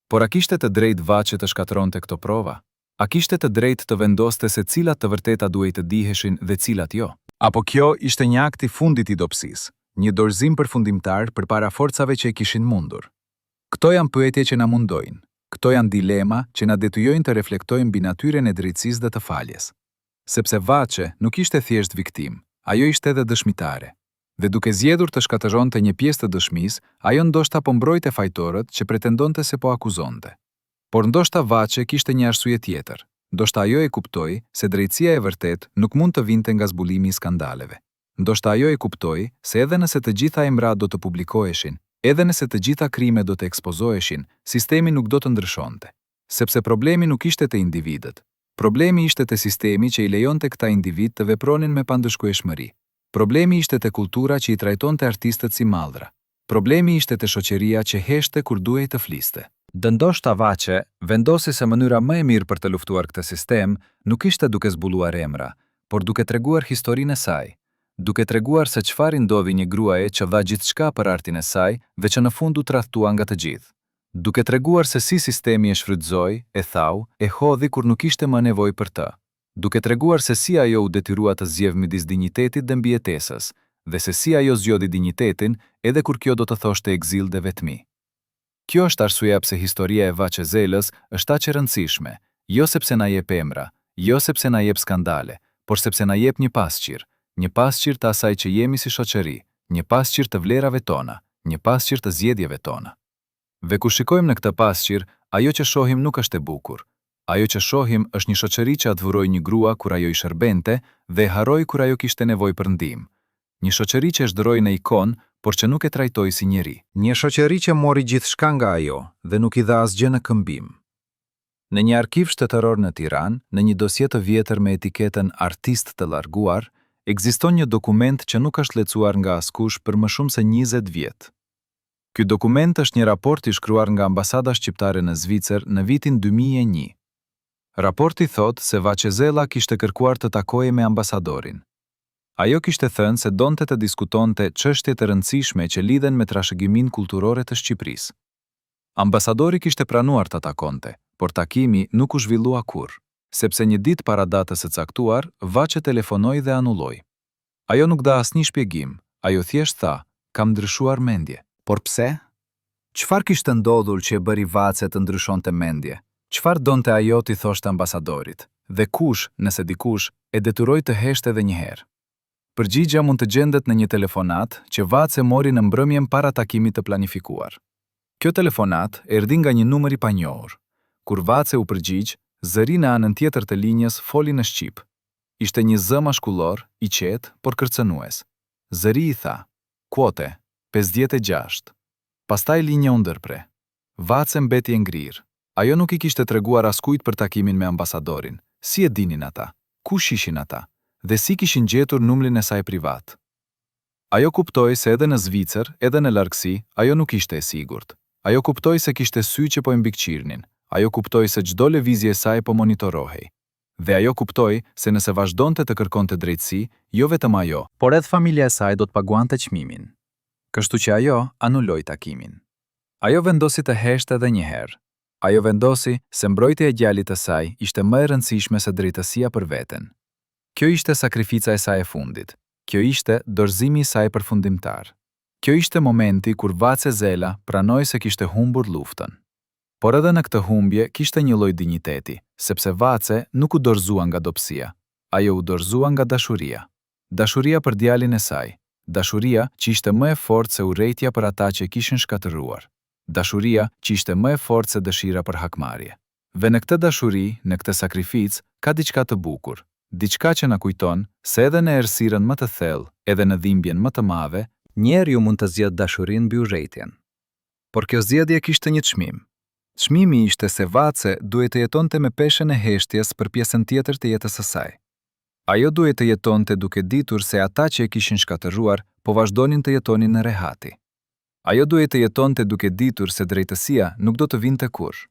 Por a kishte të drejtë Vace të shkatëronte këto prova? A kishte të drejtë të vendoste se cilat të vërteta duhej të diheshin dhe cilat jo? Apo kjo ishte një akt i fundit i dobësisë, një dorëzim përfundimtar përpara forcave që e kishin mundur? Këto janë pyetje që na mundojnë. Këto janë dilema që na detyrojnë të reflektojmë mbi natyrën e drejtësisë dhe të faljes. Sepse Vace nuk ishte thjesht viktim, ajo ishte edhe dëshmitare. Dhe duke zgjedhur të shkatëronte një pjesë të dëshmisë, ajo ndoshta po mbrojte fajtorët që pretendonte se po akuzonte. Por ndoshta Vace kishte një arsye tjetër. Ndoshta ajo e kuptoi se drejtësia e vërtetë nuk mund të vinte nga zbulimi i skandaleve. Ndoshta ajo e kuptoi se edhe nëse të gjitha emrat do të publikoheshin, edhe nëse të gjitha krimet do të ekspozoheshin, sistemi nuk do të ndryshonte. Sepse problemi nuk ishte te individët. Problemi ishte te sistemi që i lejonte këta individ të vepronin me pandëshkueshmëri. Problemi ishte te kultura që i trajtonte artistët si mallra. Problemi ishte te shoqëria që heshte kur duhej të fliste. Ndoshta Vace vendosi se mënyra më e mirë për të luftuar këtë sistem nuk ishte duke zbuluar emra, por duke treguar historinë e saj, duke treguar se çfarë ndodhi një gruaje që dha gjithçka për artin e saj dhe që në fund u tradhtua nga të gjithë, duke treguar se si sistemi e shfrytëzoi, e thau, e hodhi kur nuk ishte më nevojë për të, duke treguar se si ajo u detyrua të zgjedh midis dinjitetit dhe mbijetesës, dhe se si ajo zgjodhi dinjitetin edhe kur kjo do të thoshte ekzil dhe vetmi. Kjo është arsyeja pse historia e Vace Zelës është aq e rëndësishme, jo sepse na jep emra, jo sepse na jep skandale, por sepse na jep një pasqyrë të asaj që jemi si shoqëri, një pasqyrë të vlerave tona, një pasqyrë të zgjedhjeve tona. Dhe kur shikojmë në këtë pasqyrë, ajo që shohim nuk është e bukur. Ajo që shohim është një shoqëri që adhuroi një grua kur ajo i shërbente dhe harroi kur ajo kishte nevojë për ndihmë. Një shoqëri që zhdroi në ikon, por që nuk e trajtoi si njeri. Një shoqëri që mori gjithçka nga ajo dhe nuk i dha asgjë në këmbim. Në një arkiv shtetëror në Tiranë, në një dosje të vjetër me etiketën artist të larguar, ekziston një dokument që nuk është lexuar nga askush për më shumë se 20 vjet. Ky dokument është një raport i shkruar nga ambasada shqiptare në Zvicër në vitin 2001. Raporti thotë se Vace Zela kishte kërkuar të takojë me ambasadorin. Ajo kishte thënë se donte të diskutonte çështje të rëndësishme që lidhen me trashëgiminë kulturore të Shqipërisë. Ambasadori kishte pranuar ta takonte, por takimi nuk u zhvillua kurrë, sepse një ditë para datës së caktuar, Vaçe telefonoi dhe anulloi. Ajo nuk dha asnjë shpjegim, ajo thjesht tha, kam ndryshuar mendje. Por pse? Çfarë kishte ndodhur që e bëri Vaçe të ndryshonte mendje? Çfarë donte ajo t'i thoshte ambasadorit? Dhe kush, nëse dikush, e detyroi të heshte edhe një herë? Përgjigja mund të gjendet në një telefonat që Vaçe mori në mbrëmjen para takimit të planifikuar. Kjo telefonat erdhi nga një numër i panjohur. Kur Vaçe u përgjigj, zëri në anën tjetër të linjës foli në shqip. Ishte një zë mashkullor, i qetë, por kërcënues. Zëri i tha, kuote, 56. Pastaj linja u ndërpre. Vaçe mbeti e ngrirë. Ajo nuk i kishte treguar askujt për takimin me ambasadorin. Si e dinin ata? Kush ishin ata? Dhe si kishin gjetur numrin e saj privat? Ajo kuptoi se edhe në Zvicër, edhe në largësi, ajo nuk ishte e sigurt. Ajo kuptoi se kishte sy që po e mbikëqirnin. Ajo kuptoi se çdo lëvizje e saj po monitorohej. Dhe ajo kuptoi se nëse vazhdonte të kërkonte drejtësi, jo vetëm ajo, por edhe familja e saj do të paguante çmimin. Kështu që ajo anuloi takimin. Ajo vendosi të heshte edhe një herë. Ajo vendosi se mbrojtja e djalit të saj ishte më e rëndësishme se drejtësia për veten. Kjo ishte sakrifica e saj e fundit. Kjo ishte dorëzimi i saj përfundimtar. Kjo ishte momenti kur Vaçe Zela pranoi se kishte humbur luftën. Por edhe në këtë humbje kishte një lloj dinjiteti, sepse Vaçe nuk u dorëzua nga dobësia. Ajo u dorëzua nga dashuria. Dashuria për djalin e saj. Dashuria që ishte më e fortë se urrejtja për ata që kishin shkatëruar. Dashuria që ishte më e fortë se dëshira për hakmarrje. Dhe në këtë dashuri, në këtë sakrificë, ka diçka të bukur. Diçka që na kujton se edhe në errësirën më të thellë, edhe në dhimbjen më të madhe, njeriu mund të zgjedhë dashurinë mbi urrejtjen. Por kjo zgjedhje kishte një çmim. Çmimi ishte se Vaçe duhet të jetonte me peshën e heshtjes për pjesën tjetër të jetës së saj. Ajo duhet të jetonte duke ditur se ata që e kishin shkatëruar po vazhdonin të jetonin në rehati. Ajo duhet të jetonte duke ditur se drejtësia nuk do të vinte kurrë.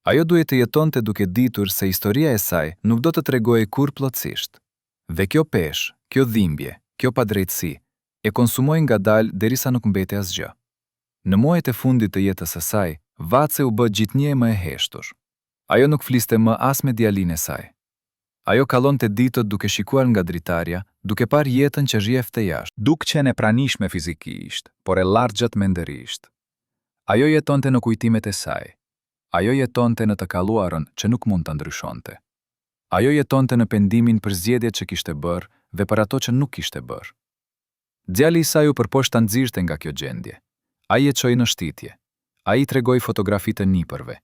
Ajo duhet të jetonte duke ditur se historia e saj nuk do të tregojë kurrë plotësisht. Dhe kjo peshë, kjo dhimbje, kjo padrejtësi e konsumoi ngadalë derisa nuk mbeti asgjë. Në muajt e fundit të jetës së saj, Vaçe u bë gjithnjë më e heshtur. Ajo nuk fliste më as me djalin e saj. Ajo kallonte ditët duke shikuar nga dritarja, duke parë jetën që rrjefte jashtë, duke qenë e pranishme fizikisht, por e largjët menderisht. Ajo jetonte në kujtimet e saj. Ajo jetonte në të kaluarën që nuk mund të ndryshonte. Ajo jetonte në pendimin për zgjedhjet që kishte bërë dhe për ato që nuk kishte bërë. Djali i saj u përposhta nxirrte nga kjo gjendje. Ai e çoi në shtitje. Ai tregoi fotografi të nipërve.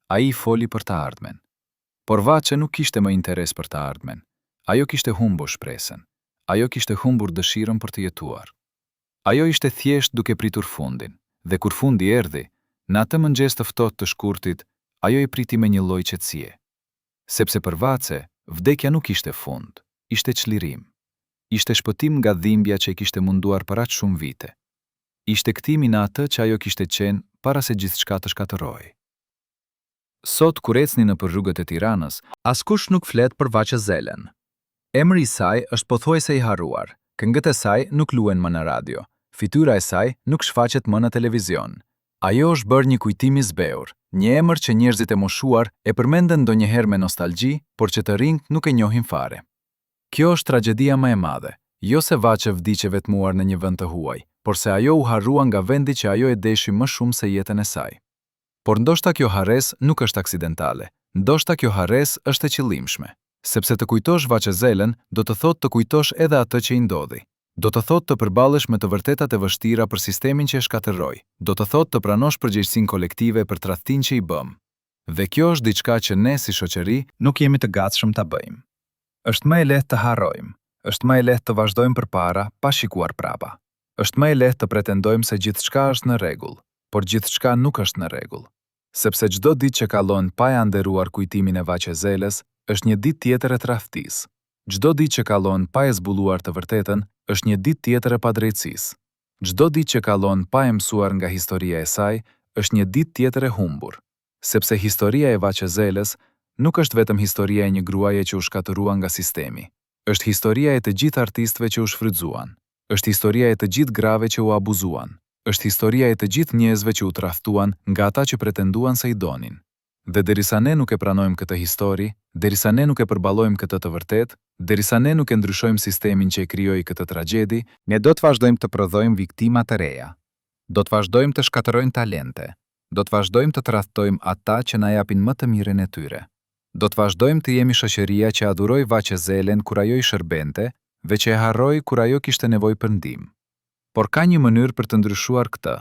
Ai foli për të ardhmen. Por Vaçe nuk kishte më interes për të ardhmen. Ajo kishte humbur shpresën. Ajo kishte humbur dëshirën për të jetuar. Ajo ishte thjesht duke pritur fundin, dhe kur fundi erdhi, në atë mëngjes të ftohtë të shkurtit, ajo i priti me një lloj qetësie. Sepse për Vaçe, vdekja nuk ishte fund, ishte çlirim. Ishte shpëtim nga dhimbja që e kishte munduar për aq shumë vite. Ishte kthimi në atë që ajo kishte qenë para se gjithçka të shkatërrohej. Sot kur ecni nëpër rrugët e Tiranës, askush nuk flet për Vaçe Zelen. Emri i saj është pothuajse i harruar. Këngët e saj nuk luhen më në radio. Fytyra e saj nuk shfaqet më në televizion. Ajo është bërë një kujtim i zbeur, një emër që njerëzit e moshuar e përmenden ndonjëherë me nostalgji, por që të rinjt nuk e njohin fare. Kjo është tragjedia më e madhe, jo se Vaçe vdiqe vetmuar në një vend të huaj, por se ajo u harrua nga vendi që ajo e deshi më shumë se jetën e saj. Por ndoshta kjo harres nuk është aksidentale, ndoshta kjo harres është e qëllimshme, sepse të kujtosh Vaçe Zelen do të thotë të kujtosh edhe atë që i ndodhi. Do të thotë të përballesh me të vërtetat e vështira për sistemin që e shkatërroi. Do të thotë të pranosh përgjegjësinë kolektive për tradhtinë që i bëm. Dhe kjo është diçka që ne si shoqëri nuk jemi të gatshëm ta bëjmë. Është më e lehtë të harrojmë, është më e lehtë të vazhdojmë përpara pa shikuar prapa. Është më e lehtë të pretendojmë se gjithçka është në rregull, por gjithçka nuk është në rregull. Sepse çdo ditë që kalon pa e nderuar kujtimin e Vaçe Zeles, është një ditë tjetër e tradhtisë. Çdo ditë që kalon pa e zbuluar të vërtetën, është një ditë tjetër e padrejtësisë. Çdo ditë që kalon pa e mësuar nga historia e saj, është një ditë tjetër e humbur. Sepse historia e Vaçe Zeles nuk është vetëm historia e një gruaje që u shkatërrua nga sistemi. Është historia e të gjithë artistëve që u shfrytzuan. Është historia e të gjithë grave që u abuzuan. Është historia e të gjithë njerëzve që u tradhtuan nga ata që pretenduan se I donin. Dhe derisa ne nuk e pranojmë këtë histori, derisa ne nuk e përballojmë këtë të vërtetë, derisa ne nuk e ndryshojmë sistemin që e krijoi këtë tragjedi, Ne do të vazhdojmë të prodhojmë viktima të reja. Do të vazhdojmë të shkatërrojmë talente. Do të vazhdojmë të tradhtojmë ata që na japin më të mirën e tyre. Do të vazhdojmë të jemi shoqëria që adhuroi Vaqezelen kur ajo I shërbente dhe që e harroi kur ajo kishte nevojë për ndihmë. Por ka një mënyrë për të ndryshuar këtë.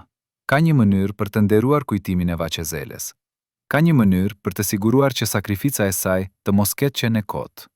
Ka një mënyrë për të nderuar kujtimin e Vaqezeles. Ka një mënyrë për të siguruar që sakrifica e saj të mos ketë qenë e kotë.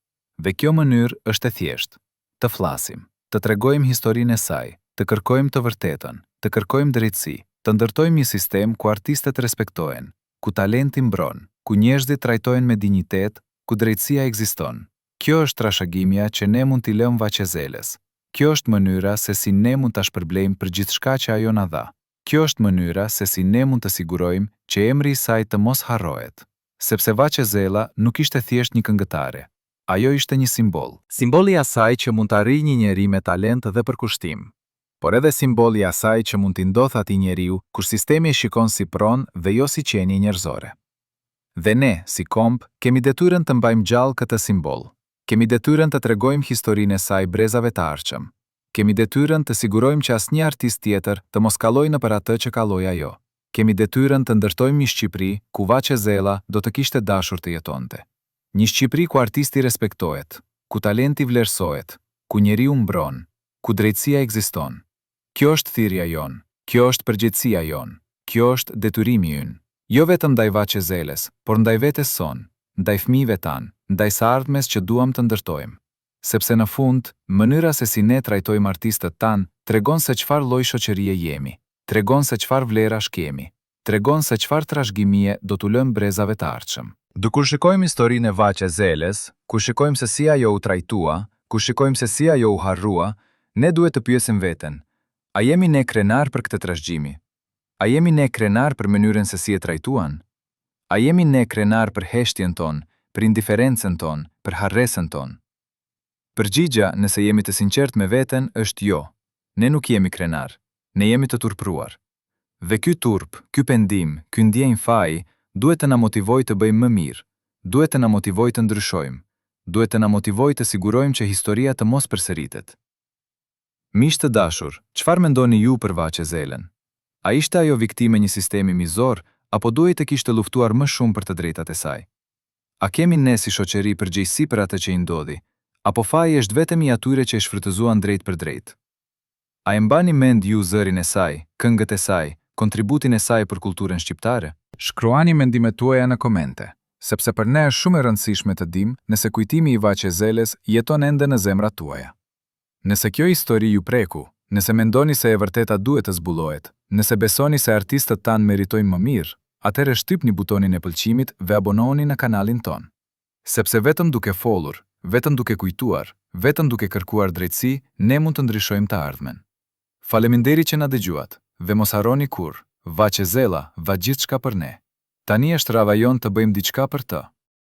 Dhe kjo mënyrë është e thjeshtë. Të flasim, të tregojmë historinë e saj, të kërkojmë të vërtetën, të kërkojmë drejtësi, të ndërtojmë një sistem ku artistët respektohen, ku talenti mbron, ku njerëzit trajtohen me dinjitet, ku drejtësia ekziston. Kjo është trashëgimja që ne mund t'i lëmë Vaqezeles. Kjo është mënyra se si ne mund ta shpërblejmë për gjithçka që ajo na dha. Kjo është mënyra se si ne mund të sigurojmë që emri I saj të mos harrohet. Sepse Vaqezela nuk ishte thjesht një këngëtare. Ajo ishte një simbol. Simboli I asaj që mund të arrijë një njeri me talent dhe përkushtim. Por edhe simboli I asaj që mund t'i ndodhë atij njeriu kur sistemi e shikon si pronë dhe jo si qenie njerëzore. Dhe ne, si komb, kemi detyrën të mbajmë gjallë këtë simbol. Kemi detyrën të tregojmë historinë e saj brezave të ardhshëm. Kemi detyrën të sigurojmë që asnjë artist tjetër të mos kallojë nëpër atë që kalloi ajo. Kemi detyrën të ndërtojmë një Shqipëri ku Vaqezela do të kishte dashur të jetonte. Një Shqipëri ku artisti respektohet, ku talenti vlerësohet, ku njeriu mbron, ku drejtësia ekziston. Kjo është thirrja jon, kjo është përgjegjësia jon, kjo është detyrimi ynë. Jo vetëm ndaj Vaqezeles, por ndaj vetes son, ndaj fëmijëve tan, ndaj së ardhmes që duam të ndërtojmë. Sepse në fund, mënyra se si ne trajtojmë artistët tan tregon se çfarë lloj shoqërie jemi, tregon se çfarë vlerash kemi, tregon se çfarë trashëgimie do t'u lëmë brezave të ardhshëm. Kur shikojmë historinë e Vaqezeles, kur shikojmë se si ajo u trajtua, kur shikojmë se si ajo u harrua, ne duhet të pyesim veten: a jemi ne krenar për këtë trashëgimi? A jemi ne krenar për mënyrën se si e trajtuan? A jemi ne krenar për heshtjen tonë, për indiferencën tonë, për harresën tonë? Përgjigja, nëse jemi të sinqert me veten, është jo. Ne nuk jemi krenar, ne jemi të turpruar. Dhe ky turp, ky pendim, ky ndjenjë faji, duhet të na motivojë të bëjmë më mirë, duhet të na motivojë të ndryshojmë, duhet të na motivojë të sigurojmë që historia të mos përsëritet. Miq të dashur, çfarë mendoni ju për Vaqezelen? A ishte ajo viktime një sistemi mizor, apo duhej të kishte luftuar më shumë për të drejtat e saj? A kemi ne si shoqëri përgjegjësi për atë që I ndodhi, apo faji është vetëm I atyre që e shfrytëzuan drejt për drejt? A e mbani mend ju zërin e saj, këngët e saj, kontributin e saj për kulturën shqiptare? Shkruani mendimet tuaja në komente, sepse për ne është shumë e rëndësishme të dimë nëse kujtimi I Vaqezeles jeton ende në zemrat tuaja. Nëse kjo histori ju preku, nëse mendoni se e vërteta duhet të zbulohet, nëse besoni se artistët tanë meritojnë më mirë, atëherë shtypni butonin e pëlqimit dhe abonohuni në kanalin ton. Sepse vetëm duke folur, vetëm duke kujtuar, vetëm duke kërkuar drejtësi, ne mund të ndryshojmë të ardhmen. Faleminderit që na dëgjuat, dhe mos harroni kur, Vaqezela va gjithçka për ne. Tani është rava jon të bëjmë diçka për të.